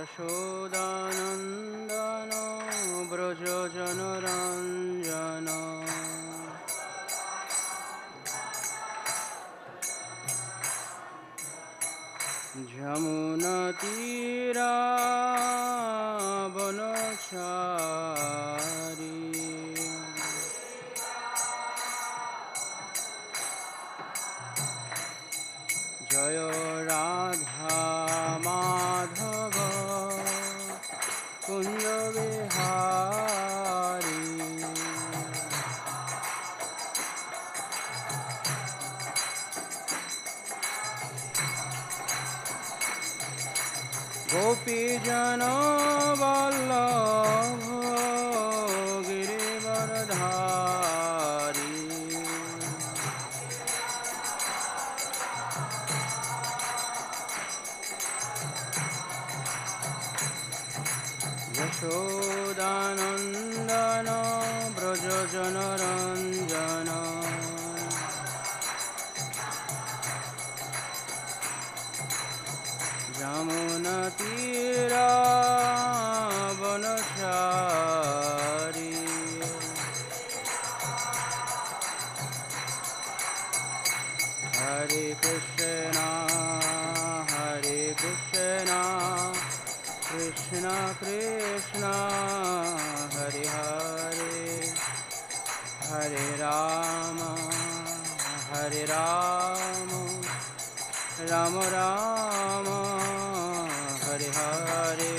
যশোদানন্দন ব্রজ জনরঞ্জন যমুনা তীরাবনচারী জয় রাধা মাধব কুঞ্জ বিহারী গোপীজন বল্লভ গিরিবরধারী যশোদানন্দন ব্রজ জনরঞ্জন যমুনা তীরাবনচারী হরে Krishna Krishna Krishna Hare Hare Hare Ram Ram Ram Hare Hare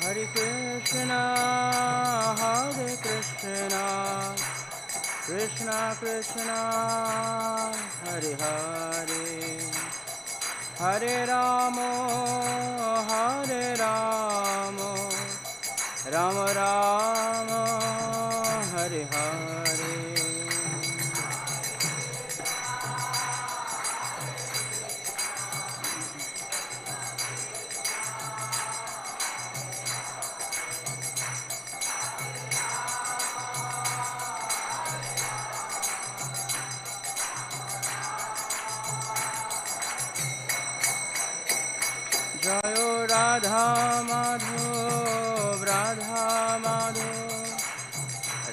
Hare Krishna, Krishna Krishna, Hare Hare, Hare Rama, Rama Rama, Hare Hare. জয় রাধা মাধব রাধা মাধব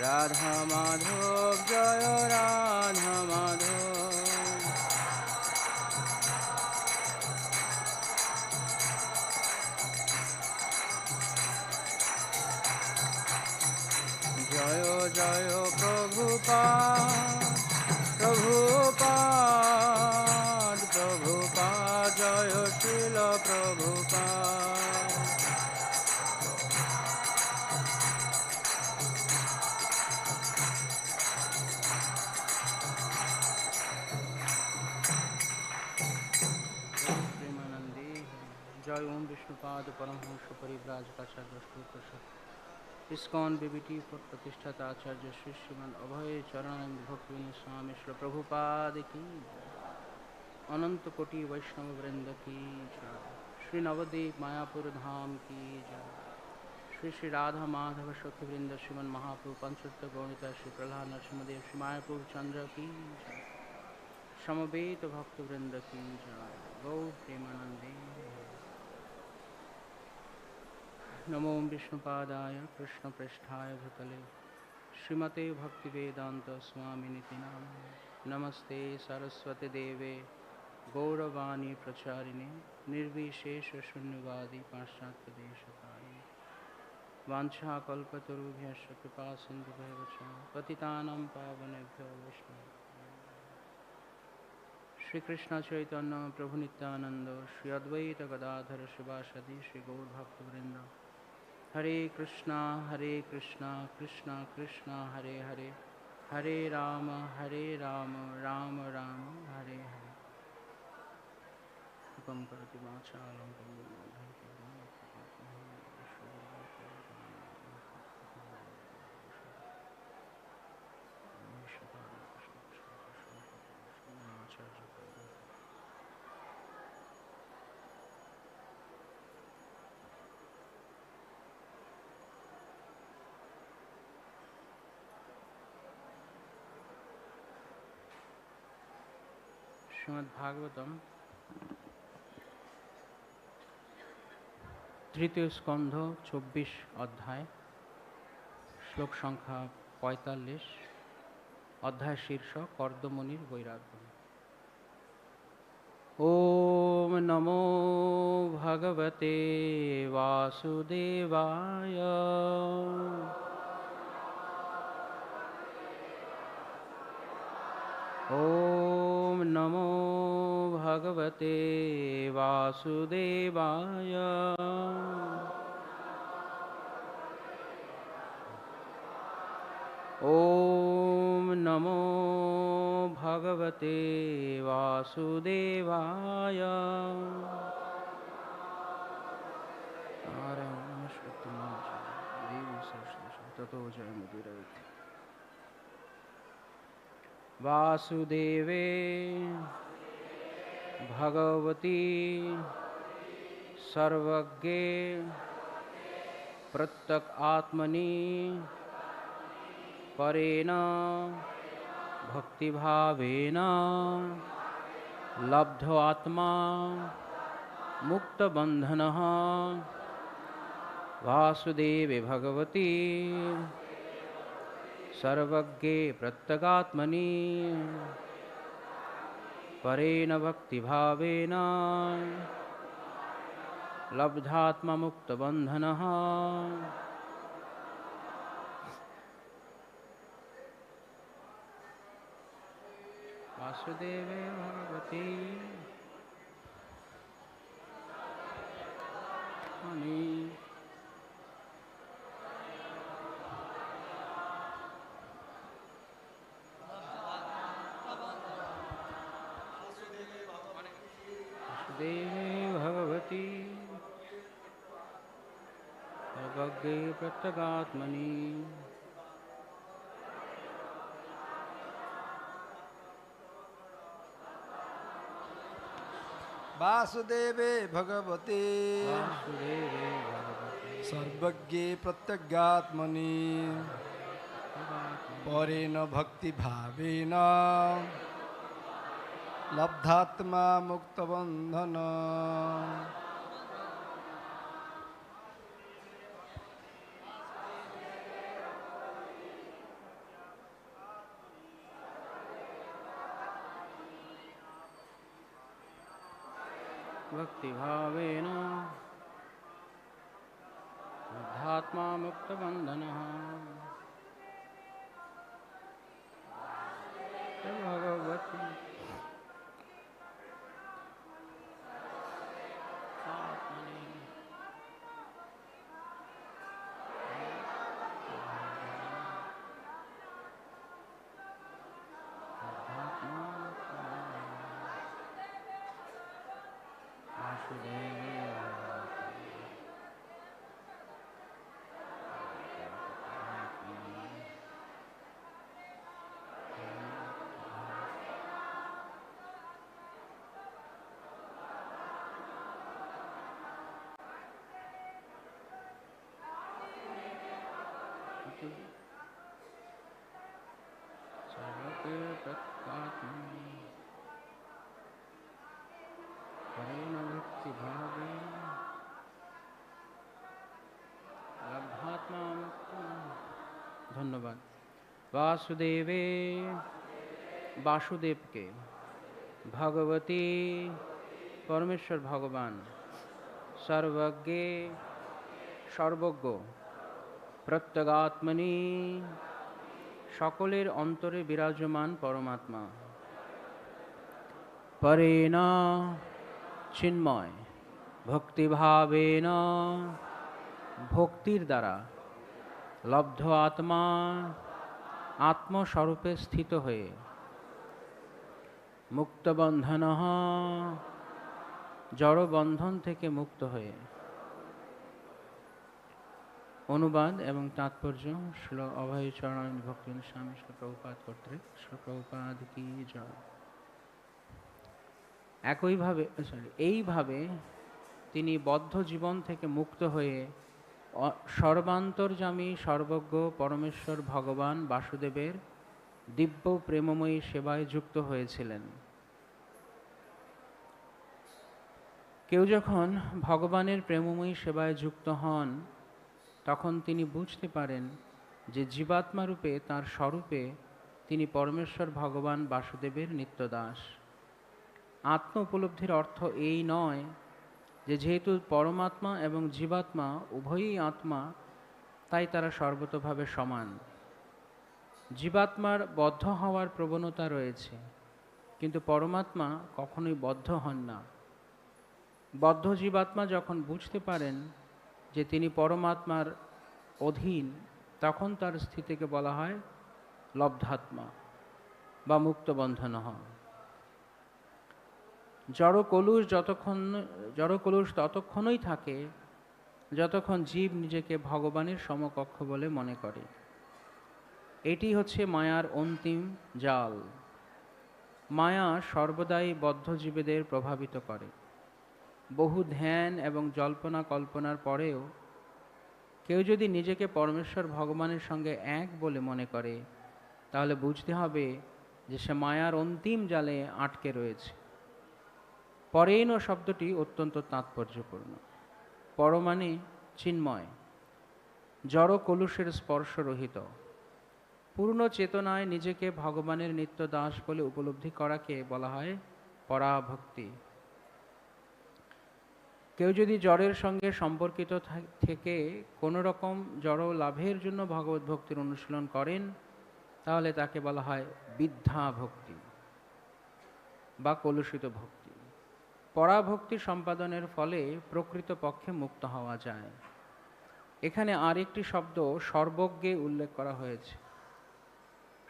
রাধা মাধব জয় রাধা মাধব জয় জয় প্রভুপাদ প্রভুপাদ প্রভুপাদ জয় শিল প্রভুপাদ প্রেমানন্দে জয় ওম বিষ্ণুপাদ পরমহংস পরিব্রাজকাচার্য শ্রী প্রসাদ ISKCON BBT fort প্রতিষ্ঠাতা आचार्य श्री श्रीमन अभय चरणानंद भक्तिविनोद स्वामी श्री प्रभुपाद की अनंत कोटि वैष्णव वृंद की जय। श्री नवद्वीप मायापुर धाम की जय। श्री श्री राधा माधव सखी वृंद श्रीमन महाप्रभु पंचोत्तर गौणिता श्री प्रहलाद नरसिंहदेव श्री मायापुर चंद्र की जय। समवेत भक्त वृंद की जय। गौ प्रेमानंदे नमो विष्णुपादाय कृष्णपृष्ठाय भूतले श्रीमते भक्तिवेदांत स्वामिनिति नामिने नमस्ते सरस्वती देवे गौरवाणी प्रचारिणे निर्विशेष शून्यवादी पाश्चात्यदेशकारिणे वाञ्छाकल्पतरुभ्यश्च कृपा सिन्धुभ्यः च पतितानां पावनेभ्यो वैष्णवेभ्यो श्री कृष्ण चैतन्य प्रभु नित्यानंद श्री अद्वैत गदाधर शिवासदि श्री गौर भक्तवृंद हरे कृष्णा कृष्णा कृष्णा हरे हरे हरे राम राम राम हरे हरे कृपं करोतु वाचालं শ্রীমদ্ভাগবতম তৃতীয় স্কন্ধ 24 অধ্যায় শ্লোক সংখ্যা 45 অধ্যায় শীর্ষক কর্দমুনির বৈরাগ্য। ওম নমো ভগবতে বাসুদেবায়। ওম নমো ভগবতে বাসুদেবায়। ওম নমো ভগবতে বাসুদেবায়। ততো জয়মুদীরয়তে। वासुदेवे भगवती सर्वज्ञे प्रत्यक आत्मनि परेण भक्तिभावेन लब्धो आत्मा मुक्तबन्धनः। वासुदेवे भगवती सर्वज्ञे प्रत्यगात्मनि परेण भक्तिभावेन लब्धात्मा मुक्तबन्धनः। वासुदेवे भगवती देवी भगवती सर्वज्ञे प्रत्यगात्मनि वासुदेवे भगवते सर्वज्ञे प्रत्यगात्मनि परेण भक्तिभावेन लब्धात्मा मुक्तबन्धन। भक्तिभावेन लब्धात्मा मुक्तबन्धनः। भगवती सर्वज्ञे प्रत्यगात्मनि परेण भक्तिभावेन लब्धात्मा मुक्तबन्धनः। धन्यवाद। वासुदेवे वासुदेव के भगवती परमेश्वर भगवान सर्वज्ञे सर्वज्ञ प्रत्यगात्मनि সকলের অন্তরে বিরাজমান পরমাত্মা পরেণ চিন্ময় ভক্তিভাবেন ভক্তির দ্বারা লব্ধ আত্মা আত্মস্বরূপে স্থিত হয়ে মুক্তবন্ধন জড়বন্ধন থেকে মুক্ত হয়ে। অনুবাদ এবং তাৎপর্য শ্রীল অভয়চরণ ভক্তিবিনোদ স্বামী শ্রীল প্রভুপাদ কর্তৃক শ্রীল প্রভুপাদ কি জয়। এইভাবে তিনি বদ্ধ জীবন থেকে মুক্ত হয়ে সর্বান্তর্যামী সর্বজ্ঞ পরমেশ্বর ভগবান বাসুদেবের দিব্য প্রেমময়ী সেবায় যুক্ত হয়েছিলেন। কেউ যখন ভগবানের প্রেমময়ী সেবায় যুক্ত হন তখন তিনি বুঝতে পারেন যে জীবাত্মা রূপে তাঁর স্বরূপে তিনি পরমেশ্বর ভগবান বাসুদেবের নিত্যদাস। আত্ম উপলব্ধির অর্থ এই নয় যে যেহেতু পরমাত্মা এবং জীবাত্মা উভয়ই আত্মা, তাই তারা সর্বতোভাবে সমান। জীবাত্মার বদ্ধ হওয়ার প্রবণতা রয়েছে, কিন্তু পরমাত্মা কখনোই বদ্ধ হন না। বদ্ধ জীবাত্মা যখন বুঝতে পারেন যে তিনি পরমাত্মার অধীন, তখন তার স্থিতিকে বলা হয় লব্ধাত্মা বা মুক্তবন্ধন হওয়া। জড় কলুষ ততক্ষণই থাকে যতক্ষণ জীব নিজেকে ভগবানের সমকক্ষ বলে মনে করে। এটি হচ্ছে মায়ার অন্তিম জাল। মায়া সর্বদাই বদ্ধ জীবেদের প্রভাবিত করে। বহু ধ্যান এবং জল্পনা কল্পনার পরেও কেউ যদি নিজেকে পরমেশ্বর ভগবানের সঙ্গে এক বলে মনে করে, তাহলে বুঝতে হবে যে সে মায়ার অন্তিম জালে আটকে রয়েছে। পরেণ শব্দটি অত্যন্ত তাৎপর্যপূর্ণ। পর মানে চিন্ময়, জড় কলুষের স্পর্শরহিত। পূর্ণ চেতনায় নিজেকে ভগবানের নিত্য দাস বলে উপলব্ধি করাকে বলা হয় পরাভক্তি। কেউ যদি জড়ের সঙ্গে সম্পর্কিত থেকে কোনো রকম জড় লাভের জন্য ভগবত ভক্তির অনুশীলন করেন, তাহলে তাকে বলা হয় বিদ্ধা ভক্তি বা কলুষিত ভক্তি। পরাভক্তি সম্পাদনের ফলে প্রকৃতপক্ষে মুক্ত হওয়া যায়। এখানে আরেকটি শব্দ সর্বজ্ঞে উল্লেখ করা হয়েছে।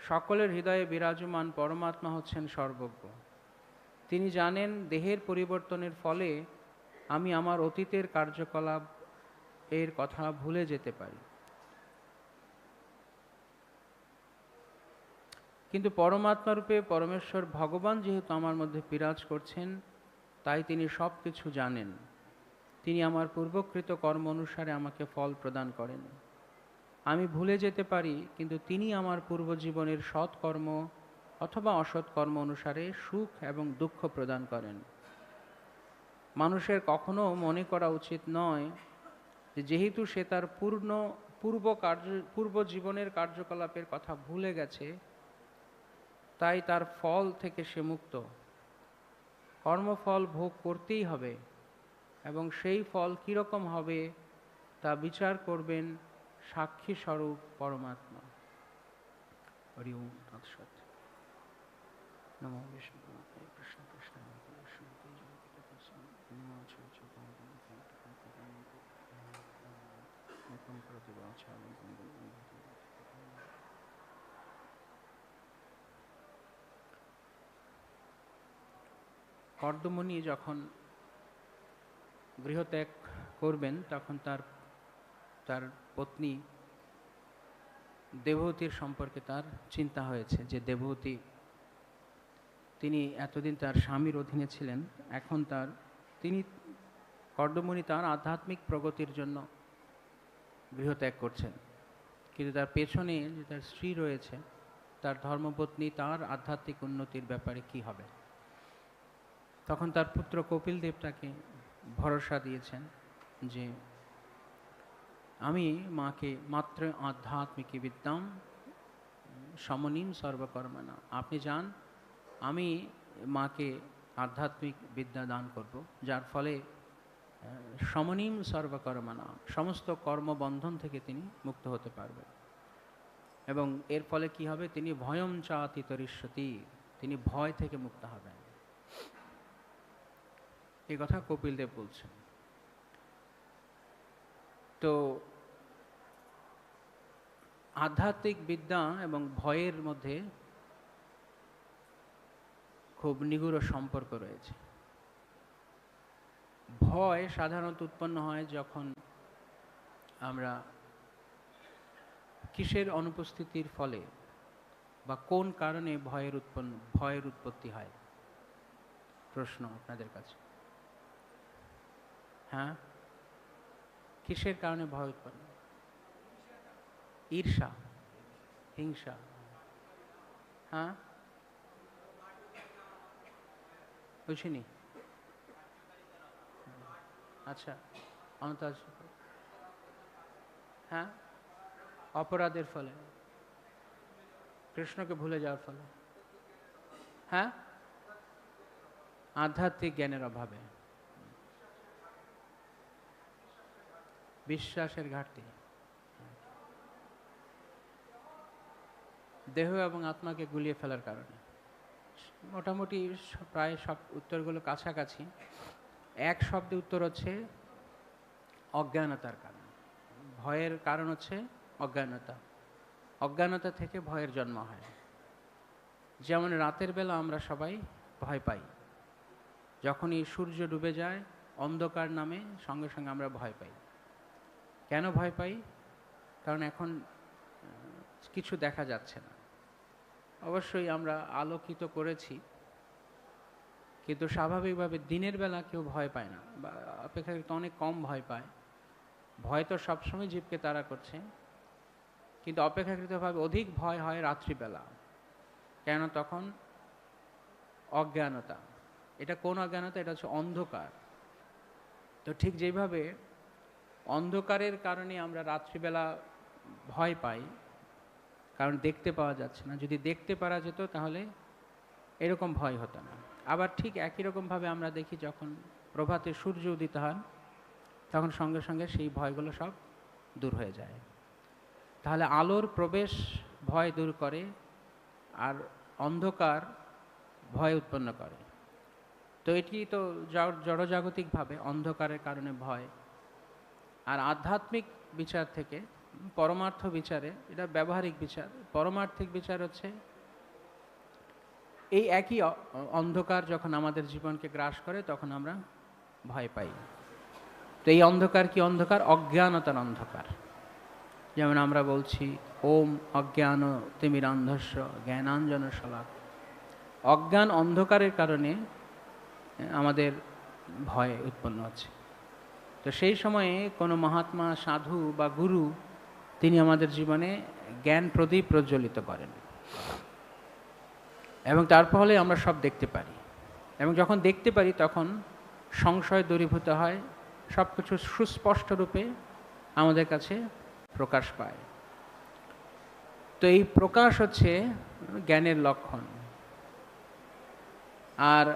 সকলের হৃদয়ে বিরাজমান পরমাত্মা হচ্ছেন সর্বজ্ঞ। তিনি জানেন দেহের পরিবর্তনের ফলে আমি আমার অতীতের কার্যকলাপ এর কথা ভুলে যেতে পারি, কিন্তু পরমাত্মা রূপে পরমেশ্বর ভগবান যেহেতু আমার মধ্যে বিরাজ করছেন, তাই তিনি সব কিছু জানেন। তিনি আমার পূর্বকৃত কর্ম অনুসারে আমাকে ফল প্রদান করেন। আমি ভুলে যেতে পারি, কিন্তু তিনি আমার পূর্বজীবনের সৎকর্ম অথবা অসৎকর্ম অনুসারে সুখ এবং দুঃখ প্রদান করেন। মানুষের কখনো মনে করা উচিত নয় যে যেহেতু সে তার পূর্ব জীবনের কার্যকলাপের কথা ভুলে গেছে, তাই তার ফল থেকে সে মুক্ত। কর্মফল ভোগ করতেই হবে, এবং সেই ফল কীরকম হবে তা বিচার করবেন সাক্ষী স্বরূপ পরমাত্মা। হরি ওম তৎসৎ। নমো বিষ্ণু কৃষ্ণ কৃষ্ণ কর্দমণি যখন গৃহত্যাগ করবেন, তখন তার পত্নী দেবহূতির সম্পর্কে তার চিন্তা হয়েছে যে দেবহূতি, তিনি এতদিন তার স্বামীর অধীনে ছিলেন, এখন কর্দমণি তার আধ্যাত্মিক প্রগতির জন্য গৃহত্যাগ করছেন, কিন্তু তার পেছনে যে তার স্ত্রী রয়েছে, তার ধর্মপত্নী, তার আধ্যাত্মিক উন্নতির ব্যাপারে কি হবে? তখন তার পুত্র কপিল দেব তাকে ভরসা দিয়েছেন যে আমি মাকে মাত্র আধ্যাত্মিক বিদ্যাম সমনীম সর্বকর্মণা, আপনি যান, আমি মাকে আধ্যাত্মিক বিদ্যা দান করব, যার ফলে সমনীম সর্বকর্মণা, সমস্ত কর্মবন্ধন থেকে তিনি মুক্ত হতে পারবেন। এবং এর ফলে কি হবে? তিনি ভয়ম চাতি তরিষ্যতি, তিনি ভয় থেকে মুক্ত হবেন। এই কথা কপিল দেব বলছেন। তো আধ্যাত্মিক বিদ্যা এবং ভয়ের মধ্যে খুব নিগুড় সম্পর্ক রয়েছে। ভয় সাধারণত উৎপন্ন হয় যখন আমরা কিসের অনুপস্থিতির ফলে বা কোন কারণে ভয়ের উৎপত্তি হয়? প্রশ্ন আপনাদের কাছে। হ্যাঁ, কিসের কারণে ভয় উৎপন্ন? ঈর্ষা, হিংসা। হ্যাঁ, বুঝিনি। আচ্ছা, অনন্ত, হ্যাঁ, অপরাধের ফলে, কৃষ্ণকে ভুলে যাওয়ার ফলে, হ্যাঁ, আধ্যাত্মিক জ্ঞানের অভাবে, বিশ্বাসের ঘাটতি, দেহ এবং আত্মাকে গুলিয়ে ফেলার কারণে। মোটামুটি প্রায় সব উত্তরগুলো কাছাকাছি। এক শব্দে উত্তর হচ্ছে অজ্ঞানতার কারণ। ভয়ের কারণ হচ্ছে অজ্ঞানতা। অজ্ঞানতা থেকে ভয়ের জন্ম হয়। যেমন রাতের বেলা আমরা সবাই ভয় পাই, যখনই সূর্য ডুবে যায় অন্ধকার নামে সঙ্গে সঙ্গে আমরা ভয় পাই। কেন ভয় পাই? কারণ এখন কিছু দেখা যাচ্ছে না। অবশ্যই আমরা আলোকিত করেছি, কিন্তু স্বাভাবিকভাবে দিনের বেলা কেউ ভয় পায় না, বা অপেক্ষাকৃত অনেক কম ভয় পায়। ভয় তো সবসময় জীবকে তাড়া করছে, কিন্তু অপেক্ষাকৃতভাবে অধিক ভয় হয় রাত্রিবেলা। কেন? তখন অজ্ঞানতা। এটা কোন অজ্ঞানতা? এটা হচ্ছে অন্ধকার। তো ঠিক যেভাবে অন্ধকারের কারণে আমরা রাত্রিবেলা ভয় পাই, কারণ দেখতে পাওয়া যাচ্ছে না। যদি দেখতে পারা যেত তাহলে এরকম ভয় হতো না। আবার ঠিক একই রকমভাবে আমরা দেখি যখন প্রভাতে সূর্য উদিত হয়, তখন সঙ্গে সঙ্গে সেই ভয়গুলো সব দূর হয়ে যায়। তাহলে আলোর প্রবেশ ভয় দূর করে, আর অন্ধকার ভয় উৎপন্ন করে। তো এটি তো জড়জাগতিকভাবে অন্ধকারের কারণে ভয়। আর আধ্যাত্মিক বিচার থেকে, পরমার্থ বিচারে, এটা ব্যবহারিক বিচার, পরমার্থিক বিচার হচ্ছে এই একই অন্ধকার যখন আমাদের জীবনকে গ্রাস করে তখন আমরা ভয় পাই। তো এই অন্ধকার কি অন্ধকার? অজ্ঞানতার অন্ধকার। যেমন আমরা বলছি ওম অজ্ঞান তিমিরান্ধস্য জ্ঞানাঞ্জন শলাকা। অজ্ঞান অন্ধকারের কারণে আমাদের ভয় উৎপন্ন হচ্ছে। তো সেই সময়ে কোনো মহাত্মা, সাধু বা গুরু, তিনি আমাদের জীবনে জ্ঞান প্রদীপ প্রজ্বলিত করেন, এবং তার ফলে আমরা সব দেখতে পারি। এবং যখন দেখতে পারি তখন সংশয় দূরীভূত হয়, সব কিছু সুস্পষ্ট রূপে আমাদের কাছে প্রকাশ পায়। তো এই প্রকাশ হচ্ছে জ্ঞানের লক্ষণ, আর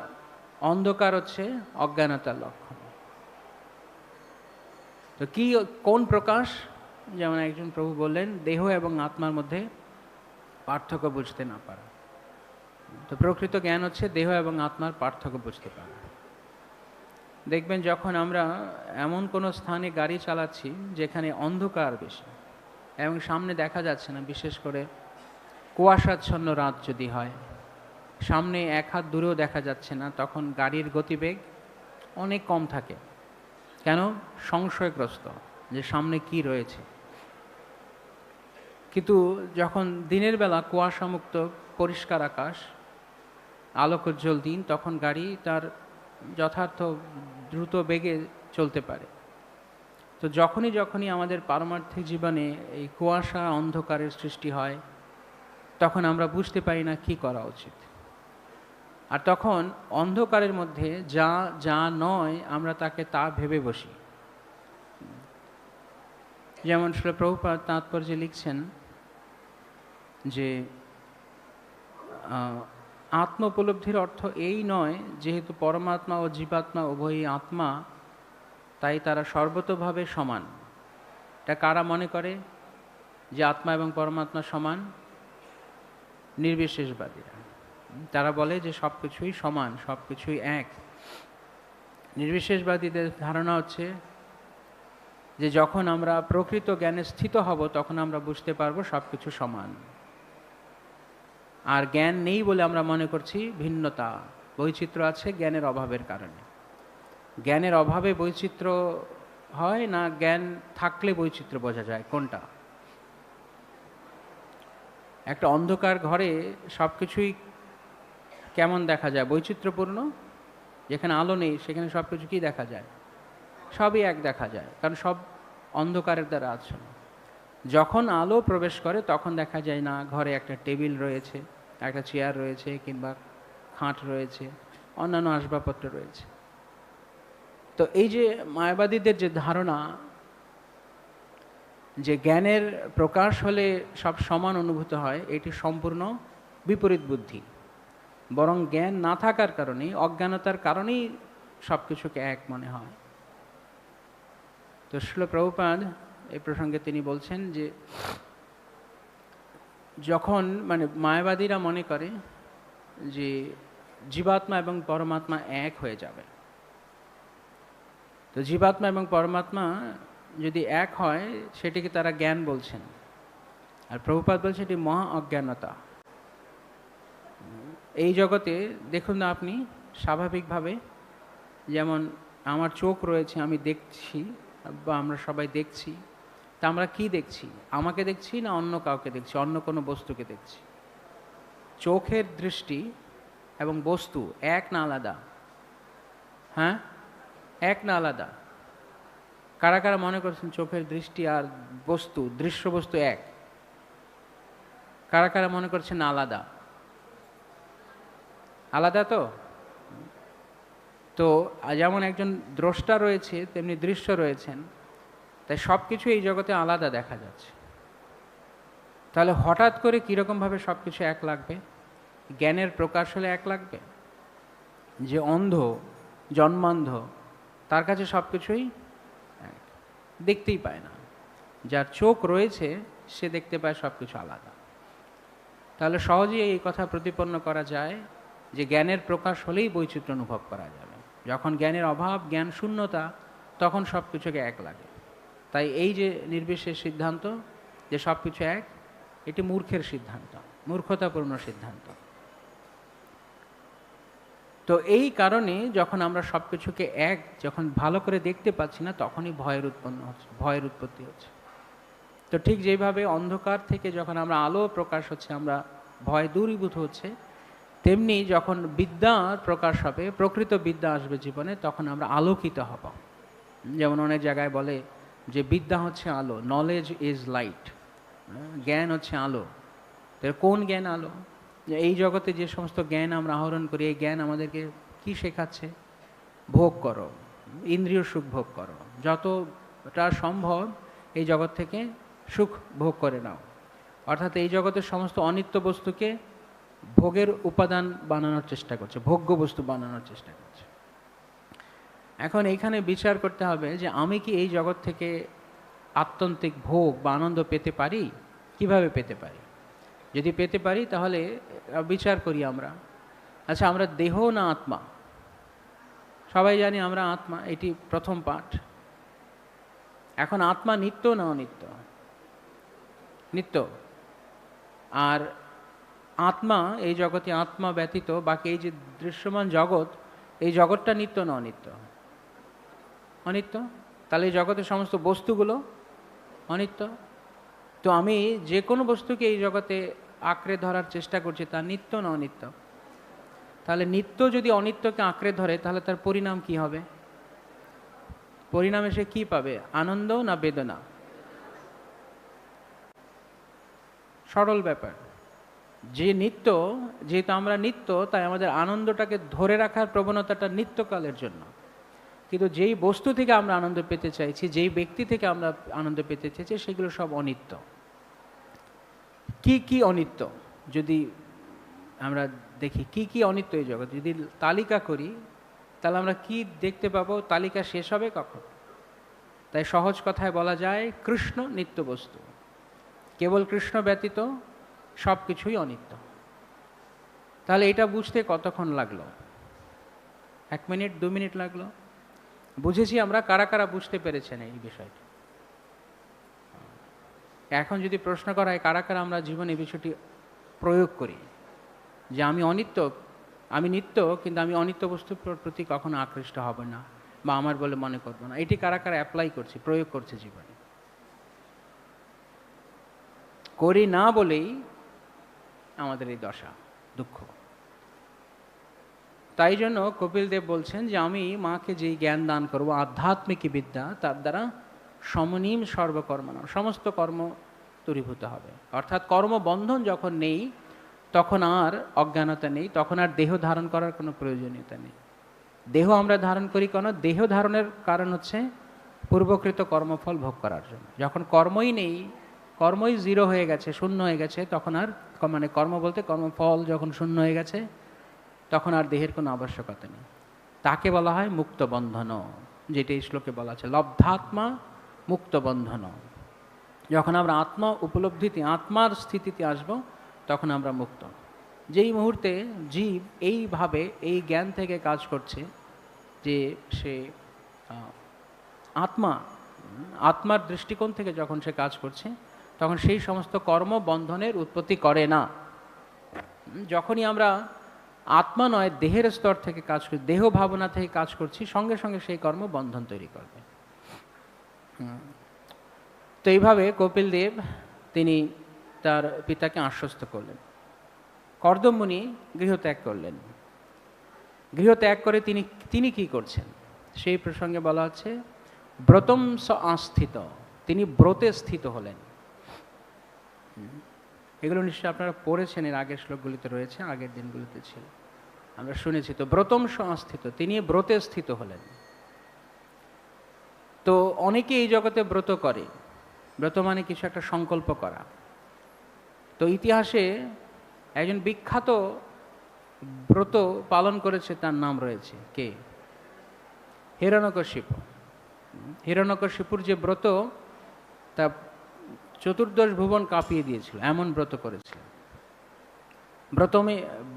অন্ধকার হচ্ছে অজ্ঞানতার লক্ষণ। তো কি, কোন প্রকাশ? যেমন একজন প্রভু বললেন, দেহ এবং আত্মার মধ্যে পার্থক্য বুঝতে না পারা। তো প্রকৃত জ্ঞান হচ্ছে দেহ এবং আত্মার পার্থক্য বুঝতে পারা। দেখবেন যখন আমরা এমন কোনো স্থানে গাড়ি চালাচ্ছি যেখানে অন্ধকার বেশি এবং সামনে দেখা যাচ্ছে না, বিশেষ করে কুয়াশাচ্ছন্ন রাত যদি হয়, সামনে এক হাত দূরেও দেখা যাচ্ছে না, তখন গাড়ির গতিবেগ অনেক কম থাকে। কেন? সংশয়গ্রস্ত যে সামনে কি রয়েছে। কিন্তু যখন দিনের বেলা কুয়াশামুক্ত পরিষ্কার আকাশ, আলোকোজ্জ্বল দিন, তখন গাড়ি তার যথার্থ দ্রুত বেগে চলতে পারে। তো যখনই আমাদের পারমার্থিক জীবনে এই কুয়াশা অন্ধকারের সৃষ্টি হয়, তখন আমরা বুঝতে পারি না কি করা উচিত। আর তখন অন্ধকারের মধ্যে যা যা নয় আমরা তাকে তা ভেবে বসি। যেমন শ্রীল প্রভুপাদ তাৎপর্যে লিখছেন যে আত্ম উপলব্ধির অর্থ এই নয় যেহেতু পরমাত্মা ও জীবাত্মা উভয়ই আত্মা, তাই তারা সর্বতোভাবে সমান। এটা কারা মনে করে যে আত্মা এবং পরমাত্মা সমান? নির্বিশেষবাদীরা। তারা বলে যে সব কিছুই সমান, সব কিছুই এক। নির্বিশেষবাদীদের ধারণা হচ্ছে যে যখন আমরা প্রকৃত জ্ঞানে স্থিত হব তখন আমরা বুঝতে পারবো সব কিছু সমান। আর জ্ঞান নেই বলে আমরা মনে করছি ভিন্নতা, বৈচিত্র্য আছে জ্ঞানের অভাবের কারণে। জ্ঞানের অভাবে বৈচিত্র্য হয় না, জ্ঞান থাকলে বৈচিত্র্য বোঝা যায়? কোনটা? একটা অন্ধকার ঘরে সব কিছুই কেমন দেখা যায়? বৈচিত্র্যপূর্ণ। যেখানে আলো নেই সেখানে সব কিছু কি দেখা যায়? সবই এক দেখা যায়, কারণ সব অন্ধকারের দ্বারা আচ্ছন্ন। যখন আলো প্রবেশ করে তখন দেখা যায় না ঘরে একটা টেবিল রয়েছে, একটা চেয়ার রয়েছে, কিংবা খাট রয়েছে, অন্যান্য আসবাবপত্র রয়েছে। তো এই যে মায়াবাদীদের যে ধারণা যে জ্ঞানের প্রকাশ হলে সব সমান অনুভূত হয়, এটি সম্পূর্ণ বিপরীত বুদ্ধি। বরং জ্ঞান না থাকার কারণেই, অজ্ঞানতার কারণেই সব কিছুকে এক মনে হয়। তো শ্রীল প্রভুপাদ এই প্রসঙ্গে তিনি বলছেন যে যখন মায়াবাদীরা মনে করে যে জীবাত্মা এবং পরমাত্মা এক হয়ে যাবে, তো জীবাত্মা এবং পরমাত্মা যদি এক হয় সেটিকে তারা জ্ঞান বলছেন, আর প্রভুপাদ বলছেন এটি মহা অজ্ঞানতা। এই জগতে দেখুন না আপনি, স্বাভাবিকভাবে যেমন আমার চোখ রয়েছে, আমি দেখছি বা আমরা সবাই দেখছি, তা আমরা কি দেখছি? আমাকে দেখছি না অন্য কাউকে দেখছি, অন্য কোনো বস্তুকে দেখছি? চোখের দৃষ্টি এবং বস্তু এক না আলাদা? হ্যাঁ, এক না আলাদা? কারা কারা মনে করছেন চোখের দৃষ্টি আর বস্তু, দৃশ্য বস্তু এক? কারা কারা মনে করছেন আলাদা? আলাদা তো। তো যেমন একজন দ্রষ্টা রয়েছে তেমনি দৃশ্য রয়েছেন, তাই সব কিছু এই জগতে আলাদা দেখা যাচ্ছে। তাহলে হঠাৎ করে কীরকমভাবে সব কিছু এক লাগবে? জ্ঞানের প্রকাশ হলে এক লাগবে? যে অন্ধ, জন্মান্ধ, তার কাছে সব কিছুই এক, দেখতেই পায় না। যার চোখ রয়েছে সে দেখতে পায় সব কিছু আলাদা। তাহলে সহজেই এই কথা প্রতিপন্ন করা যায় যে জ্ঞানের প্রকাশ হলেই বৈচিত্র্য অনুভব করা যাবে। যখন জ্ঞানের অভাব, জ্ঞান শূন্যতা, তখন সব কিছুকে এক লাগে। তাই এই যে নির্বিশেষ সিদ্ধান্ত যে সব কিছু এক, এটি মূর্খের সিদ্ধান্ত, মূর্খতাপূর্ণ সিদ্ধান্ত। তো এই কারণে যখন আমরা সব কিছুকে এক যখন ভালো করে দেখতে পাচ্ছি না, তখনই ভয়ের উৎপত্তি হচ্ছে। তো ঠিক যেভাবে অন্ধকার থেকে যখন আমরা আলো প্রকাশ হচ্ছে, আমরা ভয় দূরীভূত হচ্ছে, তেমনি যখন বিদ্যার প্রকাশ হবে, প্রকৃত বিদ্যা আসবে জীবনে, তখন আমরা আলোকিত হব। যেমন অনেক জায়গায় বলে যে বিদ্যা হচ্ছে আলো, নলেজ ইজ লাইট, জ্ঞান হচ্ছে আলো। তো কোন জ্ঞান আলো? এই জগতে যে সমস্ত জ্ঞান আমরা আহরণ করি, এই জ্ঞান আমাদেরকে কি শেখাচ্ছে? ভোগ করো, ইন্দ্রিয় সুখ ভোগ করো, যতটা সম্ভব এই জগৎ থেকে সুখ ভোগ করে নাও। অর্থাৎ এই জগতের সমস্ত অনিত্য বস্তুকে ভোগের উপাদান বানানোর চেষ্টা করছে, ভোগ্য বস্তু বানানোর চেষ্টা করছে। এখন এইখানে বিচার করতে হবে যে আমি কি এই জগৎ থেকে আত্যন্তিক ভোগ বা আনন্দ পেতে পারি? কিভাবে পেতে পারি? যদি পেতে পারি তাহলে বিচার করি আমরা। আচ্ছা, আমরা দেহ না আত্মা? সবাই জানি আমরা আত্মা, এটি প্রথম পাঠ। এখন আত্মা নিত্য না অনিত্য? নিত্য। আর আত্মা, এই জগতে আত্মা ব্যতীত বাকি এই যে দৃশ্যমান জগৎ, এই জগৎটা নিত্য না অনিত্য? অনিত্য। তাহলে এই জগতের সমস্ত বস্তুগুলো অনিত্য। তো আমি যে কোনো বস্তুকে এই জগতে আঁকড়ে ধরার চেষ্টা করছি, তা নিত্য না অনিত্য? তাহলে নিত্য যদি অনিত্যকে আঁকড়ে ধরে, তাহলে তার পরিণাম কি হবে? পরিণামে সে কি পাবে? আনন্দ না বেদনা? সরল ব্যাপার। যে নিত্য, যেহেতু আমরা নিত্য, তাই আমাদের আনন্দটাকে ধরে রাখার প্রবণতাটা নিত্যকালের জন্য। কিন্তু যেই বস্তু থেকে আমরা আনন্দ পেতে চাইছি, যেই ব্যক্তি থেকে আমরা আনন্দ পেতে চাইছি, সেগুলো সব অনিত্য। কি কি অনিত্য যদি আমরা দেখি, কি কি অনিত্য এই জগৎ যদি তালিকা করি, তাহলে আমরা কি দেখতে পাবো? তালিকা শেষ হবে কখন? তাই সহজ কথায় বলা যায়, কৃষ্ণ নিত্য বস্তু, কেবল কৃষ্ণ ব্যতীত সব কিছুই অনিত্য। তাহলে এটা বুঝতে কতক্ষণ লাগলো? 1 মিনিট, 2 মিনিট লাগলো? বুঝেছি আমরা। কারা কারা বুঝতে পেরেছেন এই বিষয়টি? এখন যদি প্রশ্ন করা হয় কারা কারা আমরা জীবনে এই বিষয়টি প্রয়োগ করি, যে আমি অনিত্য, আমি নিত্য, কিন্তু আমি অনিত্য বস্তুর প্রতি কখনো আকৃষ্ট হব না বা আমার বলে মনে করব না, এটি কারা কারা অ্যাপ্লাই করছে, প্রয়োগ করছে জীবনে? করি না বলেই আমাদের এই দশা, দুঃখ। তাই জন্য কপিল দেব বলছেন যে আমি মাকে যেই জ্ঞান দান করব, আধ্যাত্মিক বিদ্যা, তার দ্বারা সমনীম সর্বকর্মণা, সমস্ত কর্ম দূরীভূত হবে। অর্থাৎ কর্মবন্ধন যখন নেই, তখন আর অজ্ঞানতা নেই, তখন আর দেহ ধারণ করার কোনো প্রয়োজনীয়তা নেই। দেহ আমরা ধারণ করি কেন? দেহ ধারণের কারণ হচ্ছে পূর্বকৃত কর্মফল ভোগ করার জন্য। যখন কর্মই নেই, কর্মই জিরো হয়ে গেছে, শূন্য হয়ে গেছে, তখন আর মানে কর্ম বলতে কর্মফল যখন শূন্য হয়ে গেছে, তখন আর দেহের কোনো আবশ্যকতা নেই। তাকে বলা হয় মুক্ত বন্ধন, যেটা এই শ্লোকে বলা আছে, লব্ধাত্মা মুক্ত বন্ধন। যখন আমরা আত্মা উপলব্ধিতে, আত্মার স্থিতিতে আসব, তখন আমরা মুক্ত। যেই মুহূর্তে জীব এইভাবে এই জ্ঞান থেকে কাজ করছে যে সে আত্মার দৃষ্টিকোণ থেকে যখন সে কাজ করছে, তখন সেই সমস্ত কর্ম বন্ধনের উৎপত্তি করে না। যখনই আমরা আত্মা নয় দেহের স্তর থেকে কাজ করছি, দেহ ভাবনা থেকে কাজ করছি, সঙ্গে সঙ্গে সেই কর্ম বন্ধন তৈরি করবে। তো এইভাবে কপিল দেব তিনি তার পিতাকে আশ্বস্ত করলেন। কর্দম মুনি গৃহত্যাগ করলেন। গৃহত্যাগ করে তিনি কি করছেন সেই প্রসঙ্গে বলা হচ্ছে, ব্রতম স আস্থিত, তিনি ব্রতে স্থিত হলেন। এগুলো নিশ্চয়ই আপনারা পড়েছেন, এর আগের শ্লোকগুলিতে রয়েছে, আগের দিনগুলিতে ছিল, আমরা শুনেছি। তো ব্রতম স আস্থিত, তিনি ব্রতে স্থিত হলেন। তো অনেকে এই জগতে ব্রত করে, ব্রত মানে কিছু একটা সংকল্প করা। তো ইতিহাসে একজন বিখ্যাত ব্রত পালন করেছে, তার নাম রয়েছে কে? হিরণ্যকশিপু। হিরণ্যকশিপুর যে ব্রত, তা চতুর্দশ ভুবন কাঁপিয়ে দিয়েছিল, এমন ব্রত করেছিল।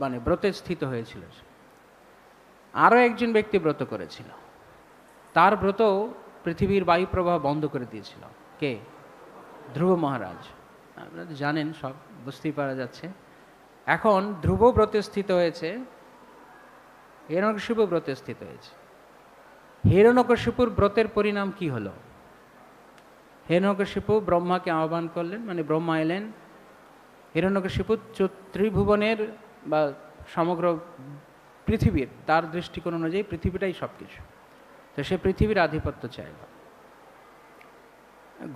মানে ব্রতে স্থিত হয়েছিল। আরও একজন ব্যক্তি ব্রত করেছিল, তার ব্রত পৃথিবীর বায়ু প্রবাহ বন্ধ করে দিয়েছিল। কে? ধ্রুব মহারাজ। আপনারা জানেন, সব বুঝতেই পারা যাচ্ছে। এখন ধ্রুব ব্রতে স্থিত হয়েছে, হিরণ্যকশিপু ব্রতে স্থিত হয়েছে। হিরণ্যকশিপুর ব্রতের পরিণাম কি হলো? হিরণ্যকশিপু ব্রহ্মাকে আহ্বান করলেন, মানে ব্রহ্মা এলেন। হিরণ্যকশিপু ত্রিভুবনের বা সমগ্র পৃথিবীর, তার দৃষ্টিকোণ অনুযায়ী পৃথিবীটাই সব কিছু। তো সে পৃথিবীর আধিপত্য চাইল,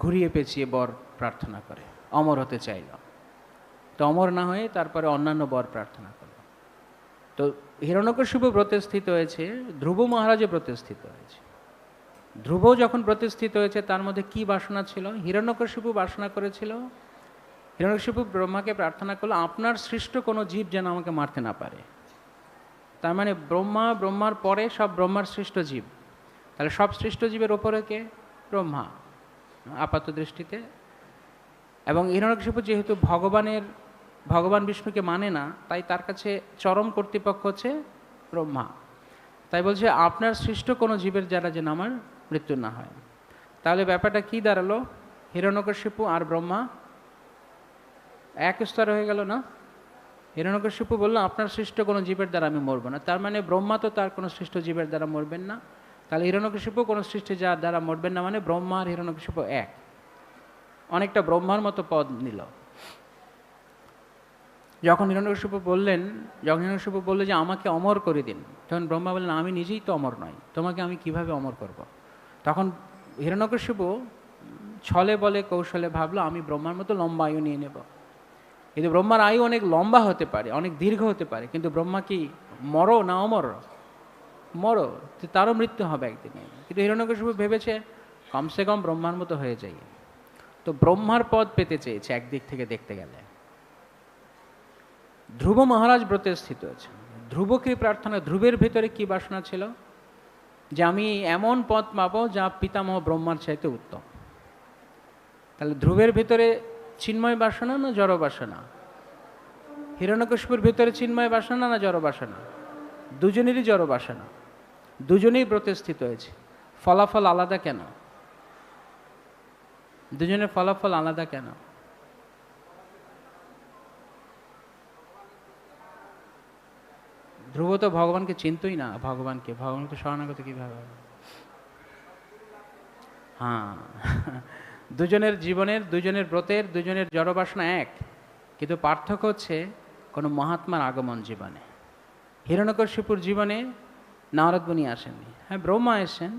ঘুরিয়ে পেঁচিয়ে বর প্রার্থনা করে, অমর হতে চাইল। তো অমর না হয়ে তারপরে অন্যান্য বর প্রার্থনা করল। তো হিরণ্যকশিপু ব্রতে স্থিত হয়েছে, ধ্রুব মহারাজও ব্রতে স্থিত হয়েছে। ধ্রুব যখন ব্রতে স্থিত হয়েছে, তার মধ্যে কি বাসনা ছিল? হিরণ্যকশিপু বাসনা করেছিল, হিরণ্যকশিপু ব্রহ্মাকে প্রার্থনা করলো, আপনার সৃষ্ট কোনো জীব যেন আমাকে মারতে না পারে। তার মানে ব্রহ্মার পরে সব ব্রহ্মার সৃষ্ট জীব। তাহলে সব সৃষ্ট জীবের ওপরে কে? ব্রহ্মা আপাত দৃষ্টিতে। এবং হিরণ্যকশিপু যেহেতু ভগবান বিষ্ণুকে মানে না, তাই তার কাছে চরম কর্তৃপক্ষ হচ্ছে ব্রহ্মা। তাই বলছে, আপনার সৃষ্ট কোনো জীবের দ্বারা যেন আমার মৃত্যু না হয়। তাহলে ব্যাপারটা কি দাঁড়ালো? হিরণ্যকশিপু আর ব্রহ্মা এক স্তরে হয়ে গেল না? হিরণ্যকশিপু বলল, আপনার সৃষ্ট কোনো জীবের দ্বারা আমি মরবো না। তার মানে ব্রহ্মা তো তার কোনো সৃষ্ট জীবের দ্বারা মরবেন না। তাহলে হিরণ্যকশিপু কোনো সৃষ্টি যার দ্বারা মরবেন না, মানে ব্রহ্মা আর হিরণ্যকশিপু এক। অনেকটা ব্রহ্মার মতো পদ নিল। যখন হিরণ্যকশিপু বললো যে আমাকে অমর করে দিন, তখন ব্রহ্মা বললেন, আমি নিজেই তো অমর নই, তোমাকে আমি কিভাবে অমর করব। তখন হিরণ্যকশিপু ছলে বলে কৌশলে ভাবলো, আমি ব্রহ্মার মতো লম্বা আয়ু নিয়ে নেব। কিন্তু ব্রহ্মার আয়ু অনেক লম্বা হতে পারে, অনেক দীর্ঘ হতে পারে, কিন্তু ব্রহ্মা কি মরো না অমর? মরো, তারও মৃত্যু হবে একদিনে। কিন্তু হিরণ্যকশিপু ভেবেছে কমসে কম ব্রহ্মার মতো হয়ে যাই। তো ব্রহ্মার পদ পেতে চেয়েছে একদিক থেকে দেখতে গেলে। ধ্রুব মহারাজ ব্রতে স্থিত হয়েছে। ধ্রুবকে প্রার্থনা, ধ্রুবের ভেতরে কি বাসনা ছিল? যে আমি এমন পদ পাবো যা পিতামহ ব্রহ্মার চাইতে উত্তম। তাহলে ধ্রুবের ভেতরে চিন্ময় বাসনা না জড় বাসনা? হিরণ্যকশিপুর ভেতরে চিন্ময় বাসনা না জড় বাসনা? দুজনেরই জড় বাসনা, দুজনেই ব্রতে স্থিত হয়েছে। ফলাফল আলাদা কেন? দুজনের ফলাফল আলাদা কেন? ধ্রুব তো ভগবানকে চিনতই না, ভগবানকে শরণাগত কিভাবে? হ্যাঁ, দুজনের জীবনের, দুজনের ব্রতের, দুজনের জড়বাসনা এক, কিন্তু পার্থক্য হচ্ছে কোনো মহাত্মার আগমন জীবনে। হিরণ্যকশিপুর জীবনে নারদ মুনি আসেননি। হ্যাঁ, ব্রহ্মা এসেছেন,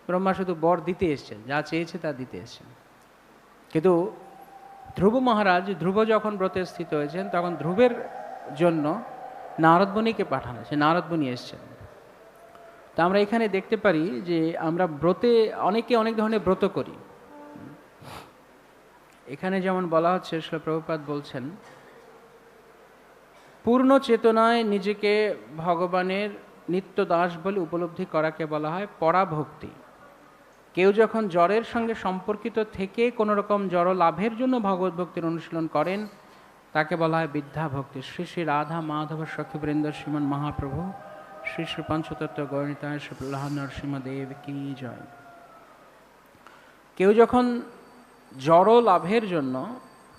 ব্রহ্মা শুধু বর দিতে এসছেন, যা চেয়েছে তা দিতে এসছেন। কিন্তু ধ্রুব মহারাজ, ধ্রুব যখন ব্রতে স্থিত হয়েছেন, তখন ধ্রুবের জন্য নারদ মুনিকে পাঠানো, সে নারদ মুনি এসছেন। তা আমরা এখানে দেখতে পারি যে আমরা ব্রতে অনেকে অনেক ধরনের ব্রত করি। এখানে যেমন বলা হচ্ছে, শ্রীল প্রভুপাদ বলছেন, পূর্ণ চেতনায় নিজেকে ভগবানের নিত্য দাস বলে উপলব্ধি করাকে বলা হয় পরাভক্তি। কেউ যখন জড়ের সঙ্গে সম্পর্কিত থেকে কোনো রকম জড় লাভের জন্য ভগবত ভক্তির অনুশীলন করেন তাকে বলা হয় বিদ্যা ভক্তি। শ্রী শ্রী রাধা মাধব সখীবৃন্দ শ্রীমন মহাপ্রভু শ্রী শ্রী পঞ্চতত্ত্ব গণিতায় শ্রী প্রহ্লাদ নরসিংহদেব কি জয়। কেউ যখন জড় লাভের জন্য,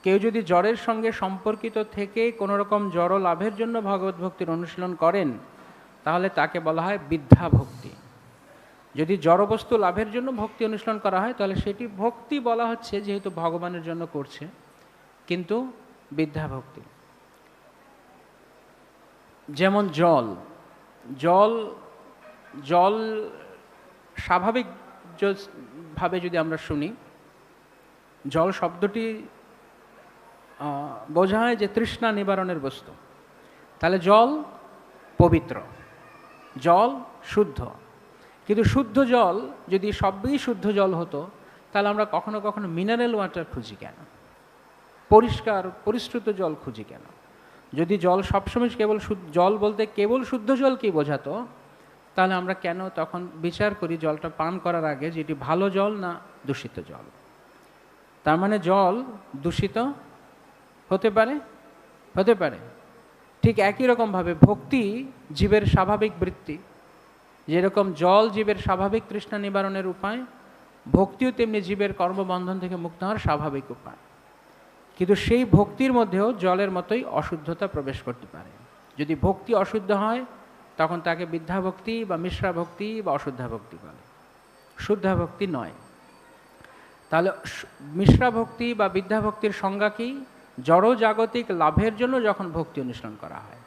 কেউ যদি জড়ের সঙ্গে সম্পর্কিত থেকে কোনো রকম জড় লাভের জন্য ভগবত ভক্তির অনুশীলন করেন তাহলে তাকে বলা হয় বিদ্যা ভক্তি। যদি জড়বস্তু লাভের জন্য ভক্তি অনুশীলন করা হয় তাহলে সেটি ভক্তি বলা হচ্ছে, যেহেতু ভগবানের জন্য করছে, কিন্তু বিদ্যা ভক্তি। যেমন জল জল জল স্বাভাবিক ভাবে যদি আমরা শুনি, জল শব্দটি বোঝায় যে তৃষ্ণা নিবারণের বস্তু। তাহলে জল পবিত্র, জল শুদ্ধ। কিন্তু শুদ্ধ জল যদি সবই শুদ্ধ জল হতো তাহলে আমরা কখনো কখনো মিনারেল ওয়াটার খুঁজি কেন, পরিষ্কার পরিশ্রুত জল খুঁজি কেন? যদি জল সবসময় কেবল জল বলতে কেবল শুদ্ধ জলকেই বোঝাতো তাহলে আমরা কেন তখন বিচার করি জলটা পান করার আগে যেটি ভালো জল না দূষিত জল? তার মানে জল দূষিত হতে পারে, হতে পারে। ঠিক একই রকমভাবে ভক্তি জীবের স্বাভাবিক বৃত্তি, যেরকম জল জীবের স্বাভাবিক তৃষ্ণা নিবারণের উপায়, ভক্তিও তেমনি জীবের কর্মবন্ধন থেকে মুক্ত হওয়ার স্বাভাবিক উপায়। কিন্তু সেই ভক্তির মধ্যেও জলের মতোই অশুদ্ধতা প্রবেশ করতে পারে। যদি ভক্তি অশুদ্ধ হয় তখন তাকে বিদ্যা ভক্তি বা মিশ্রা ভক্তি বা অশুদ্ধা ভক্তি বলে, শুদ্ধা ভক্তি নয়। তাহলে মিশ্রা ভক্তি বা বিদ্যা ভক্তির সংজ্ঞা কি? জড় জাগতিক লাভের জন্য যখন ভক্তি অনুশীলন করা হয়,